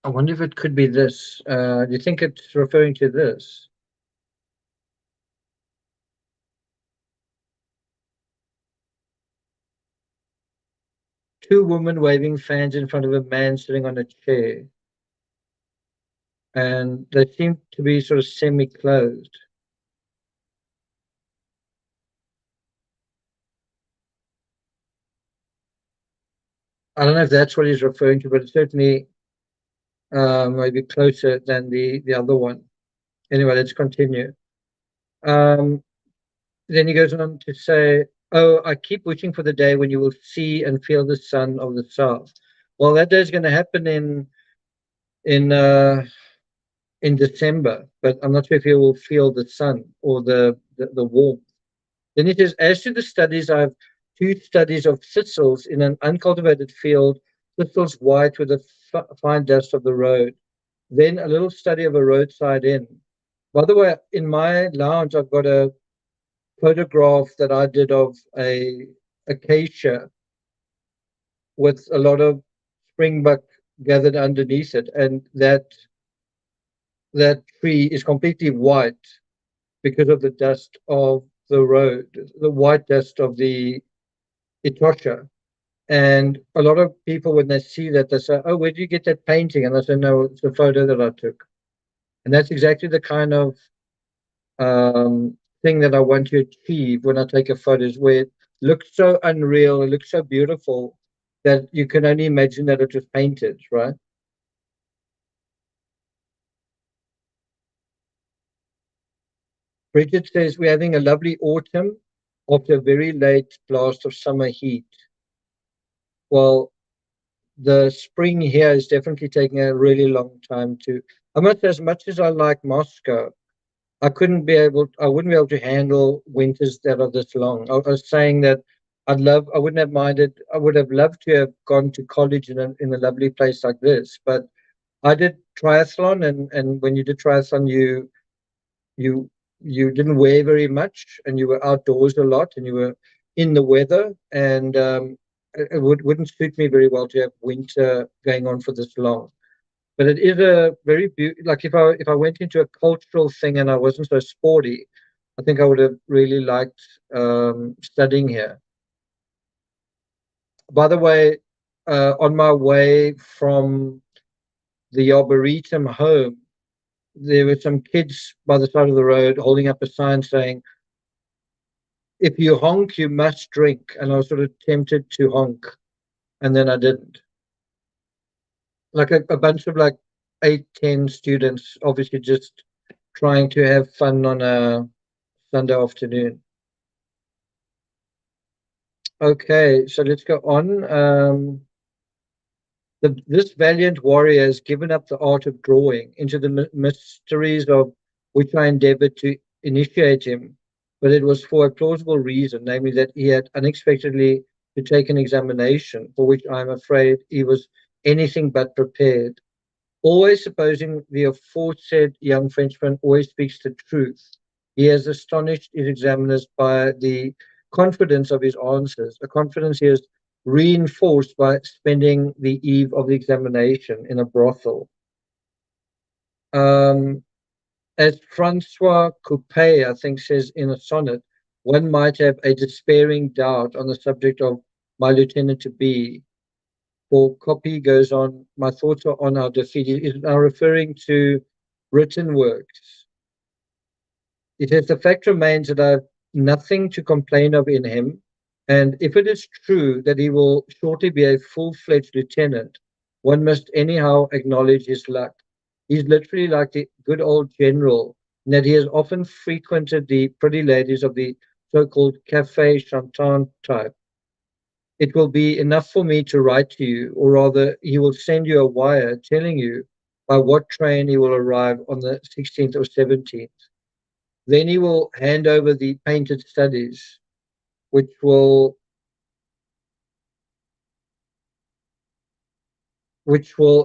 I wonder if it could be this. Do you think it's referring to this? two women waving fans in front of a man sitting on a chair. And they seem to be sort of semi-clothed. I don't know if that's what he's referring to, but it's certainly maybe closer than the other one. Anyway, let's continue. Then he goes on to say, "Oh, I keep wishing for the day when you will see and feel the sun of the south." Well, that day is going to happen in in December, but I'm not sure if you will feel the sun or the warmth. Then it is, as to the studies, I have two studies of thistles in an uncultivated field, thistles white with the fine dust of the road. Then a little study of a roadside inn. By the way, in my lounge, I've got a photograph that I did of a acacia with a lot of springbuck gathered underneath it, and that tree is completely white because of the dust of the road, the white dust of the Etosha. And a lot of people, when they see that, they say, "Oh, where did you get that painting?" And I say, "No, it's a photo that I took." And that's exactly the kind of thing that I want to achieve when I take a photo, is where it looks so unreal, it looks so beautiful that you can only imagine that it was painted, right? Bridget says, "We're having a lovely autumn after a very late blast of summer heat." Well, the spring here is definitely taking a really long time to. As much as I like Moscow, I wouldn't be able to handle winters that are this long. I was saying that I wouldn't have minded, I would have loved to have gone to college in a lovely place like this. But I did triathlon, and when you did triathlon, you you didn't wear very much, and you were outdoors a lot, and you were in the weather, and wouldn't suit me very well to have winter going on for this long. But it is a very like if I went into a cultural thing and I wasn't so sporty, I think I would have really liked studying here. By the way, on my way from the Arboretum home, there were some kids by the side of the road holding up a sign saying, "If you honk, you must drink." And I was sort of tempted to honk, and then I didn't. Like a bunch of like 8, 10 students, obviously just trying to have fun on a Sunday afternoon. Okay, so let's go on. This valiant warrior has given up the art of drawing into the mysteries of which I endeavored to initiate him, but it was for a plausible reason, namely that he had unexpectedly to take an examination for which I am afraid he was anything but prepared. Always supposing the aforesaid young Frenchman always speaks the truth, he has astonished his examiners by the confidence of his answers, a confidence he has reinforced by spending the eve of the examination in a brothel. Um, as Francois Coupé, I think, says in a sonnet, one might have a despairing doubt on the subject of my lieutenant to be. For Copy goes on, my thoughts are on our defeat. It is now referring to written works. It says the fact remains that I have nothing to complain of in him, and if it is true that he will shortly be a full-fledged lieutenant, one must anyhow acknowledge his luck. He's literally like the good old general, in that he has often frequented the pretty ladies of the so-called cafe chantant type. It will be enough for me to write to you, or rather, he will send you a wire telling you by what train he will arrive on the 16th or 17th. Then he will hand over the painted studies, which will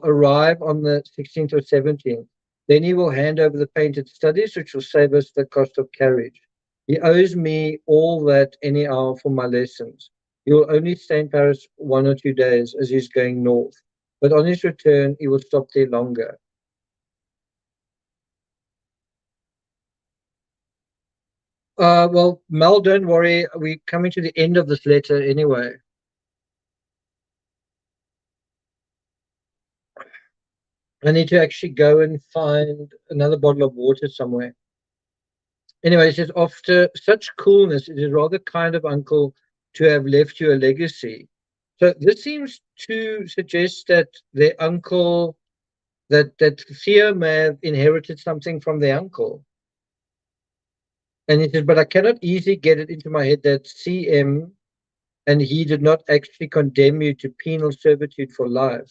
arrive on the 16th or 17th. Then he will hand over the painted studies, which will save us the cost of carriage. He owes me all that any hour for my lessons. He will only stay in Paris 1 or 2 days as he's going north, but on his return, he will stop there longer. Well, Mel, don't worry. We're coming to the end of this letter anyway. I need to actually go and find another bottle of water somewhere. Anyway, he says, after such coolness, it is rather kind of uncle to have left you a legacy. So this seems to suggest that their uncle, that Theo may have inherited something from their uncle. And he says, but I cannot easily get it into my head that CM and he did not actually condemn you to penal servitude for life.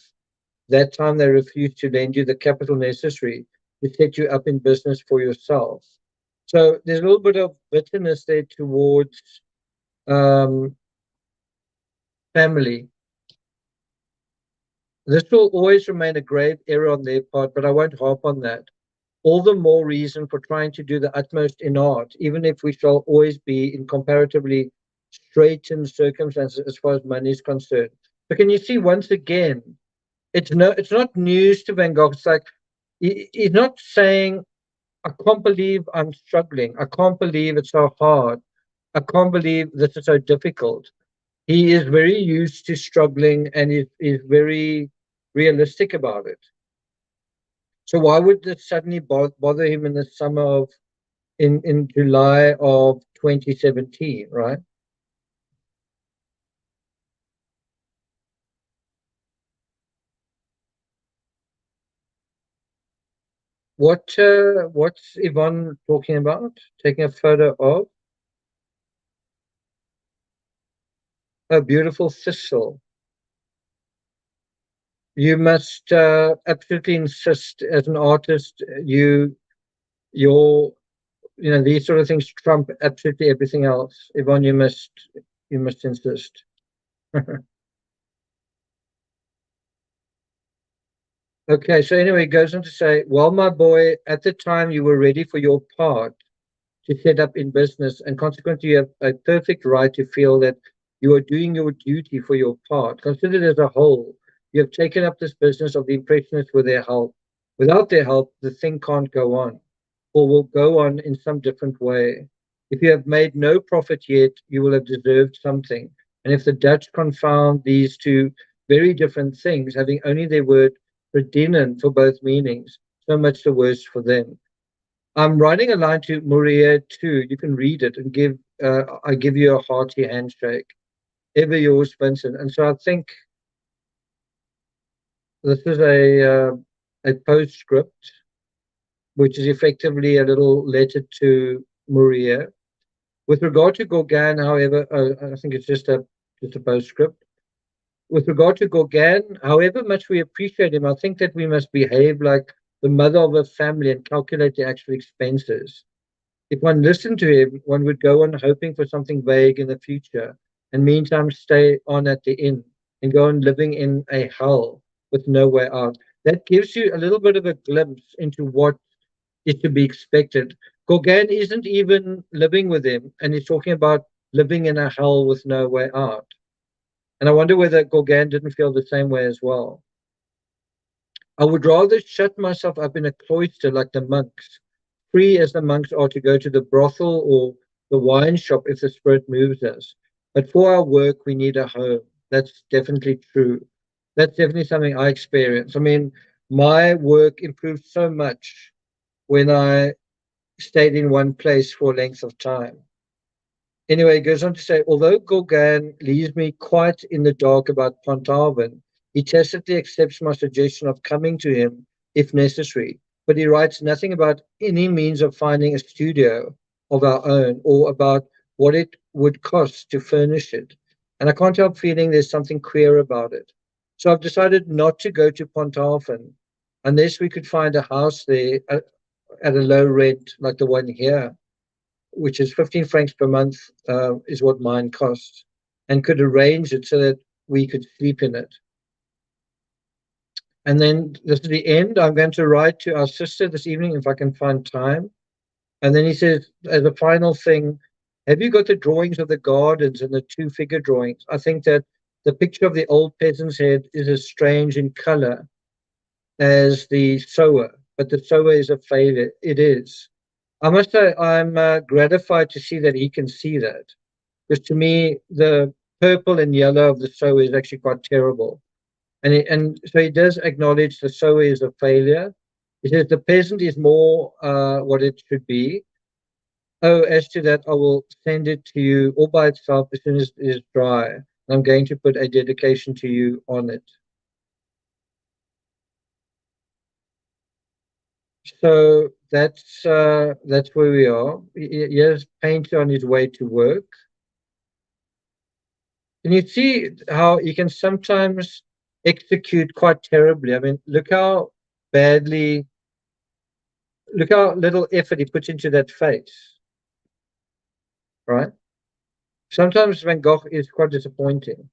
That time they refused to lend you the capital necessary to set you up in business for yourself. So there's a little bit of bitterness there towards family. This will always remain a grave error on their part, but I won't harp on that. All the more reason for trying to do the utmost in art, even if we shall always be in comparatively straitened circumstances as far as money is concerned. But can you see once again, it's not news to Van Gogh. It's like he's not saying, I can't believe I'm struggling. I can't believe it's so hard. I can't believe this is so difficult. He is very used to struggling and is very realistic about it. So why would this suddenly bother him in the summer of in July of 2017, right? What's Yvonne talking about? Taking a photo of a beautiful thistle. You must absolutely insist as an artist, your these sort of things trump absolutely everything else. Yvonne, you must insist. Okay, so anyway, it goes on to say, well, my boy, at the time you were ready for your part to set up in business, and consequently you have a perfect right to feel that you are doing your duty for your part. Considered as a whole, you have taken up this business of the Impressionists with their help. Without their help, the thing can't go on, or will go on in some different way. If you have made no profit yet, you will have deserved something. And if the Dutch confound these two very different things, having only their word redenen for both meanings, so much the worse for them. I'm writing a line to Maria too. You can read it and I give you a hearty handshake. Ever yours, Vincent. And so I think this is a postscript, which is effectively a little letter to Maria. With regard to Gauguin, however, I think it's just a postscript. With regard to Gauguin, however much we appreciate him, I think that we must behave like the mother of a family and calculate the actual expenses. If one listened to him, one would go on hoping for something vague in the future, and meantime stay on at the inn and go on living in a hell with no way out. That gives you a little bit of a glimpse into what is to be expected. Gauguin isn't even living with him, and he's talking about living in a hell with no way out. And I wonder whether Gauguin didn't feel the same way as well. I would rather shut myself up in a cloister like the monks, free as the monks are to go to the brothel or the wine shop if the spirit moves us. But for our work, we need a home. That's definitely true. That's definitely something I experience. I mean, my work improved so much when I stayed in one place for a length of time. Anyway, it goes on to say, although Gauguin leaves me quite in the dark about Pontavin, he tacitly accepts my suggestion of coming to him if necessary, but he writes nothing about any means of finding a studio of our own or about what it would cost to furnish it. And I can't help feeling there's something queer about it. So I've decided not to go to Pontavin unless we could find a house there at a low rent like the one here, which is 15 francs per month, is what mine costs, and could arrange it so that we could sleep in it. And then this is the end. I'm going to write to our sister this evening if I can find time. And then he says, as a final thing, have you got the drawings of the gardens and the two figure drawings? I think that the picture of the old peasant's head is as strange in color as the sower, but the sower is a failure. It is. I must say I'm gratified to see that he can see that, because to me the purple and yellow of the sower is actually quite terrible, and so he does acknowledge the sower is a failure. He says the peasant is more what it should be. Oh, as to that, I will send it to you all by itself as soon as it is dry. And I'm going to put a dedication to you on it. So that's where we are. Here's Painter on his way to work. And you see how he can sometimes execute quite terribly. I mean, look how little effort he puts into that face, right? Sometimes Van Gogh is quite disappointing.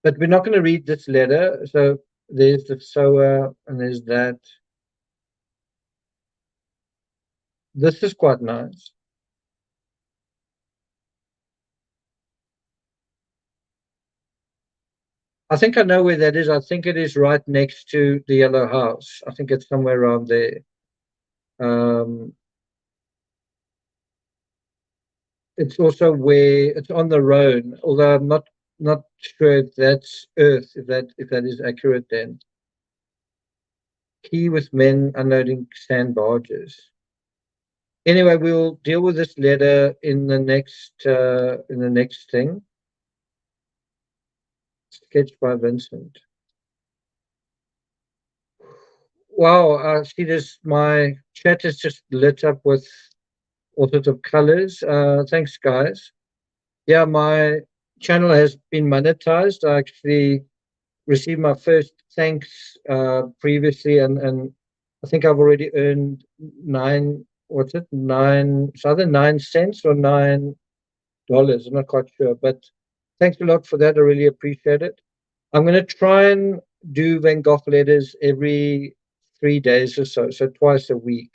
But we're not going to read this letter. So there's the sower and there's that. This is quite nice. I think I know where that is. I think it is right next to the yellow house. I think it's somewhere around there. It's also where it's on the Rhone, although I'm not sure if that's Earth, if that is accurate then. Quay with men unloading sand barges. Anyway, we'll deal with this letter in the next thing. Sketched by Vincent. Wow, see this, my chat is just lit up with all sorts of colors. Thanks, guys. Yeah, my channel has been monetized. I actually received my first thanks previously, and I think I've already earned what's it, it's either 9 cents or $9. I'm not quite sure, but thanks a lot for that. I really appreciate it. I'm going to try and do Van Gogh letters every 3 days or so twice a week.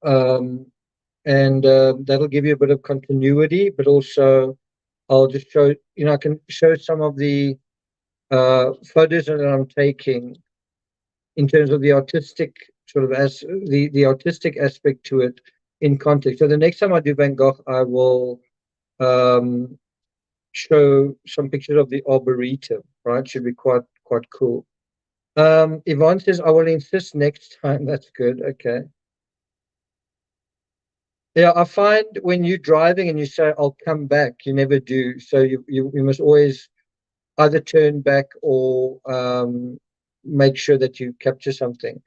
And that'll give you a bit of continuity, but also I'll just show, I can show some of the photos that I'm taking in terms of the artistic sort of the artistic aspect to it in context. So the next time I do Van Gogh, I will show some pictures of the Arboretum, right? Should be quite cool. Yvonne says, I will insist next time. That's good. Okay. Yeah, I find when you're driving and you say, I'll come back, you never do. So you must always either turn back or make sure that you capture something.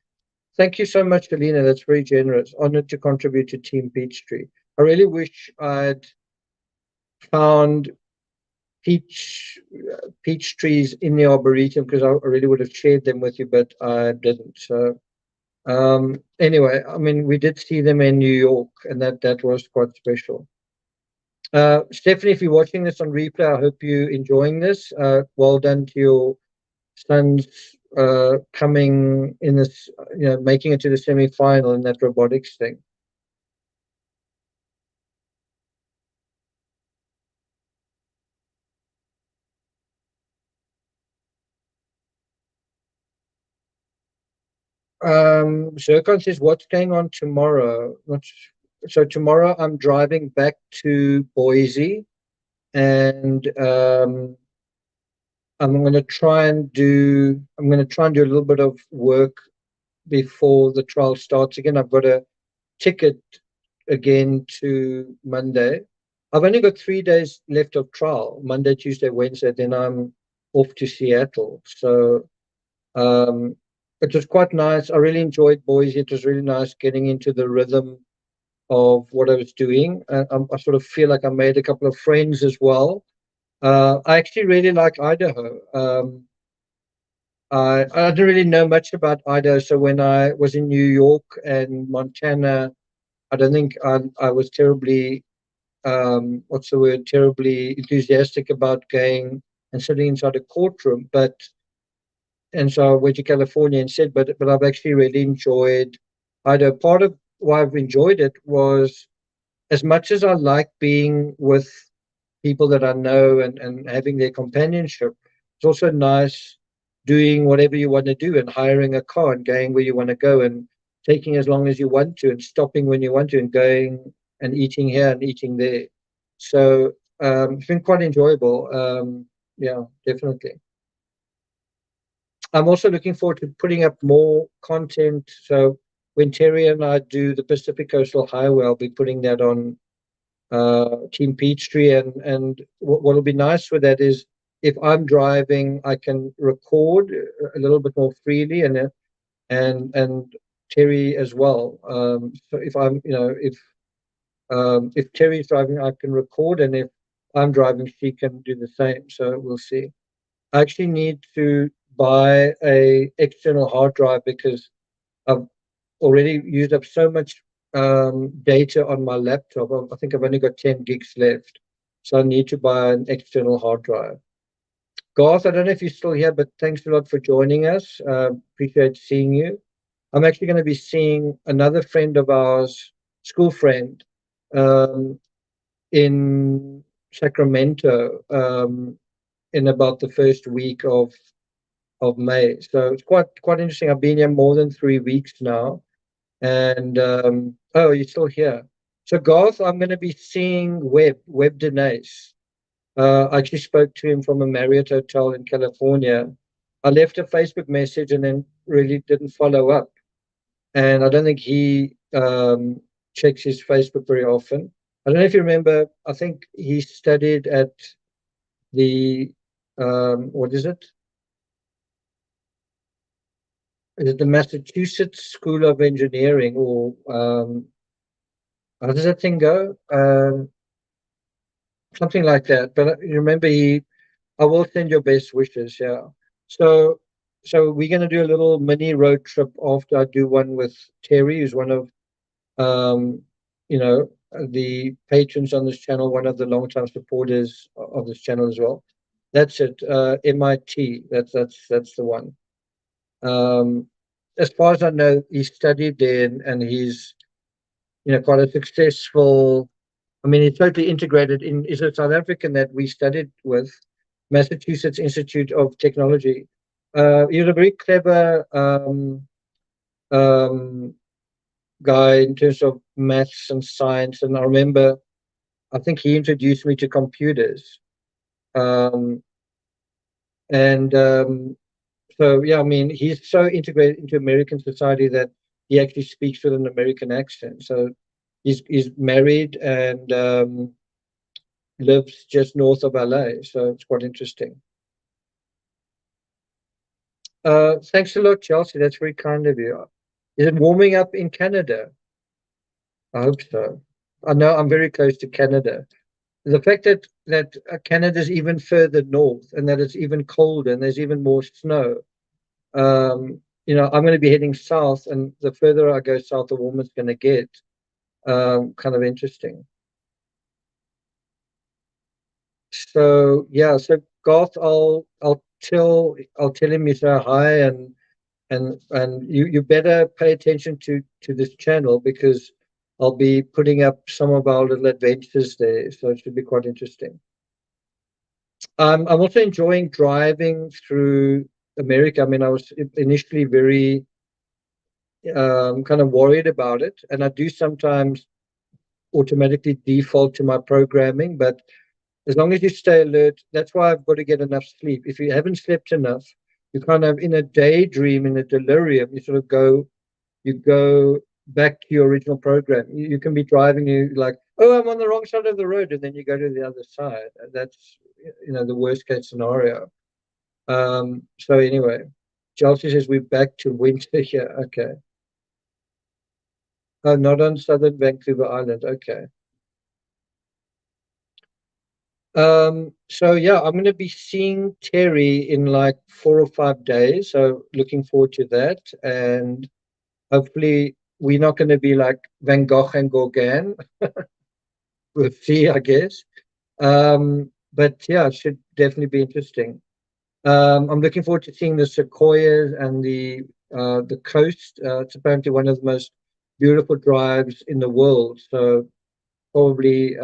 Thank you so much, Alina. That's very generous. Honored to contribute to Team Peachtree. I really wish I'd found peach trees in the Arboretum because I really would have shared them with you, but I didn't. So anyway, I mean, we did see them in New York, and that was quite special. Stephanie, if you're watching this on replay, I hope you're enjoying this. Well done to your sons coming in this, making it to the semi-final in that robotics thing. Zircon says, what's going on tomorrow? So tomorrow I'm driving back to Boise, and I'm going to try and do a little bit of work before the trial starts again. I've got a ticket again to Monday. I've only got 3 days left of trial, Monday, Tuesday, Wednesday, then I'm off to Seattle. So it was quite nice. I really enjoyed Boise. It was really nice getting into the rhythm of what I was doing. I sort of feel like I made a couple of friends as well. I actually really like Idaho. I didn't really know much about Idaho, so when I was in New York and Montana, I don't think I was terribly terribly enthusiastic about going and sitting inside a courtroom. And so I went to California instead, but I've actually really enjoyed Idaho. Part of why I've enjoyed it was, as much as I like being with people that I know and having their companionship, it's also nice doing whatever you want to do and hiring a car and going where you want to go and taking as long as you want to and stopping when you want to and going and eating here and eating there. So it's been quite enjoyable. Yeah, definitely. I'm also looking forward to putting up more content. So when Terry and I do the Pacific Coastal Highway, I'll be putting that on Team Peachtree, and what will be nice with that is if I'm driving, I can record a little bit more freely, and Terry as well. So if I'm, if Terry's driving, I can record, and if I'm driving, she can do the same. So we'll see. I actually need to buy a external hard drive because I've already used up so much data on my laptop. I think I've only got 10 gigs left. So I need to buy an external hard drive. Garth, I don't know if you're still here, but thanks a lot for joining us. Appreciate seeing you. I'm actually going to be seeing another friend of ours, school friend, um, in Sacramento in about the first week of May. So it's quite interesting. I've been here more than 3 weeks now. And oh, you're still here. So Garth, I'm going to be seeing Webb Denise. I actually spoke to him from a Marriott hotel in California. I left a Facebook message and then really didn't follow up. And I don't think he checks his Facebook very often. I don't know if you remember. I think he studied at the what is it? Is it the Massachusetts School of Engineering, or how does that thing go? Something like that. But you remember, I will send your best wishes. Yeah. So, so we're going to do a little mini road trip after I do one with Terry, who's one of, um, the patrons on this channel, one of the long-time supporters of this channel as well. That's it. MIT. That's the one. Um, as far as I know, he studied there, and he's, quite a successful. I mean, it's totally integrated in. Is a South African that we studied with, Massachusetts Institute of Technology. He was a very clever um, guy in terms of maths and science. And I remember, I think he introduced me to computers. Um, and so, yeah, I mean, he's so integrated into American society that he actually speaks with an American accent. So he's married and lives just north of LA. So it's quite interesting. Thanks a lot, Chelsea. That's very kind of you. Is it warming up in Canada? I hope so. I know I'm very close to Canada. The fact that Canada's even further north and that it's even colder and there's even more snow. I'm going to be heading south, and the further I go south, the warmer it's going to get. Kind of interesting. So yeah, so Garth, I'll tell him you say hi, and you better pay attention to this channel because I'll be putting up some of our little adventures there, so it should be quite interesting. I'm also enjoying driving through America. I mean, I was initially very kind of worried about it, and I do sometimes automatically default to my programming, but as long as you stay alert, that's why I've got to get enough sleep. If you haven't slept enough, you kind of in a daydream, in a delirium, you go back to your original program. You can be driving, you like, oh, I'm on the wrong side of the road, and then you go to the other side. That's the worst case scenario. So anyway, Chelsea says we're back to winter here. Okay. Oh, not on southern Vancouver Island. Okay. So yeah, I'm going to be seeing Terry in like 4 or 5 days. So looking forward to that. And hopefully we're not going to be like Van Gogh and Gauguin. We'll see, I guess. But yeah, it should definitely be interesting. I'm looking forward to seeing the sequoias and the coast. It's apparently one of the most beautiful drives in the world. So probably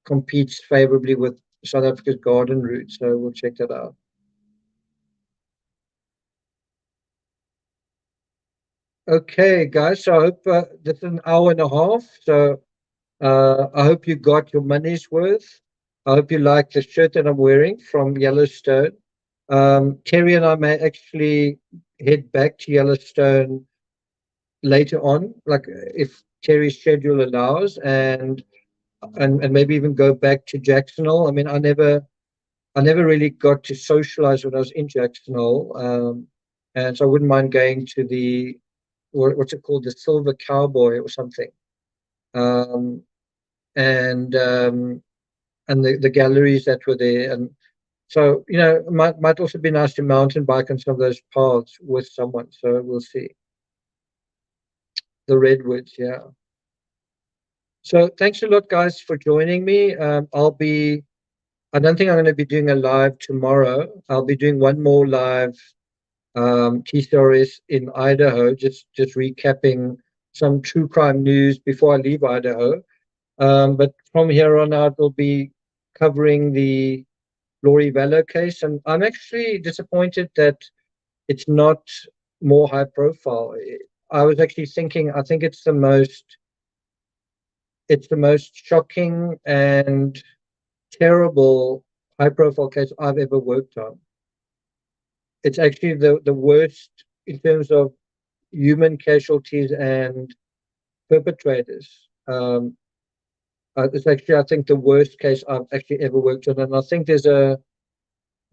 competes favorably with South Africa's garden route. So we'll check that out. Okay, guys. So I hope this is an hour and a half. So I hope you got your money's worth. I hope you like the shirt that I'm wearing from Yellowstone. Terry and I may actually head back to Yellowstone later on, like if Terry's schedule allows, and maybe even go back to Jacksonville. I mean, I never really got to socialize when I was in Jacksonville, and so I wouldn't mind going to the what's it called, the Silver Cowboy or something, um, and the galleries that were there, and so it might also be nice to mountain bike on some of those paths with someone. So we'll see. The redwoods, yeah. So thanks a lot, guys, for joining me. I don't think I'm going to be doing a live tomorrow. I'll be doing one more live TCRS in Idaho, just recapping some true crime news before I leave Idaho. But from here on out, we'll be covering the Lori Vallow case, and I'm actually disappointed that it's not more high profile. I was actually thinking, I think it's the most shocking and terrible high profile case I've ever worked on. It's actually the worst in terms of human casualties and perpetrators. It's actually, I think, the worst case I've actually ever worked on, and I think there's a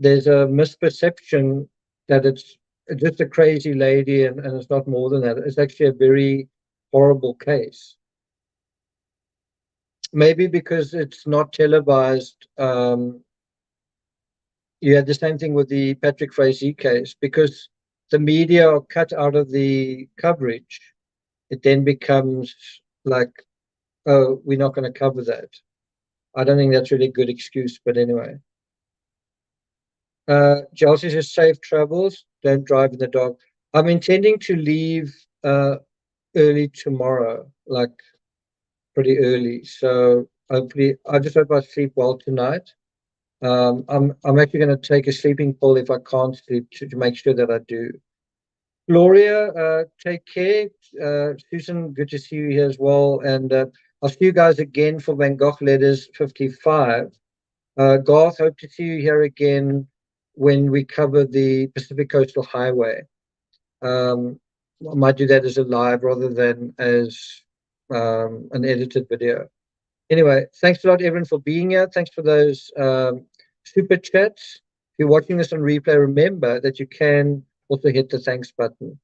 misperception that it's just a crazy lady, and it's not more than that. It's actually a very horrible case. Maybe because it's not televised. You had the same thing with the Patrick Frazee case. Because the media are cut out of the coverage, it then becomes like, oh, we're not going to cover that. I don't think that's really a good excuse, but anyway. Chelsea says safe travels, don't drive in the dark. I'm intending to leave early tomorrow, like pretty early. So hopefully, I just hope I sleep well tonight. I'm actually going to take a sleeping pill if I can't sleep to make sure that I do. Gloria, take care. Susan, good to see you here as well. And I'll see you guys again for Van Gogh Letters 55. Garth, hope to see you here again when we cover the Pacific Coastal Highway. I might do that as a live rather than as an edited video. Anyway, thanks a lot, everyone, for being here. Thanks for those super chats. If you're watching this on replay, remember that you can also hit the thanks button.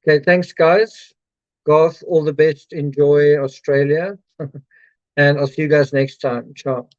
Okay, thanks, guys. Garth, all the best. Enjoy Australia. And I'll see you guys next time. Ciao.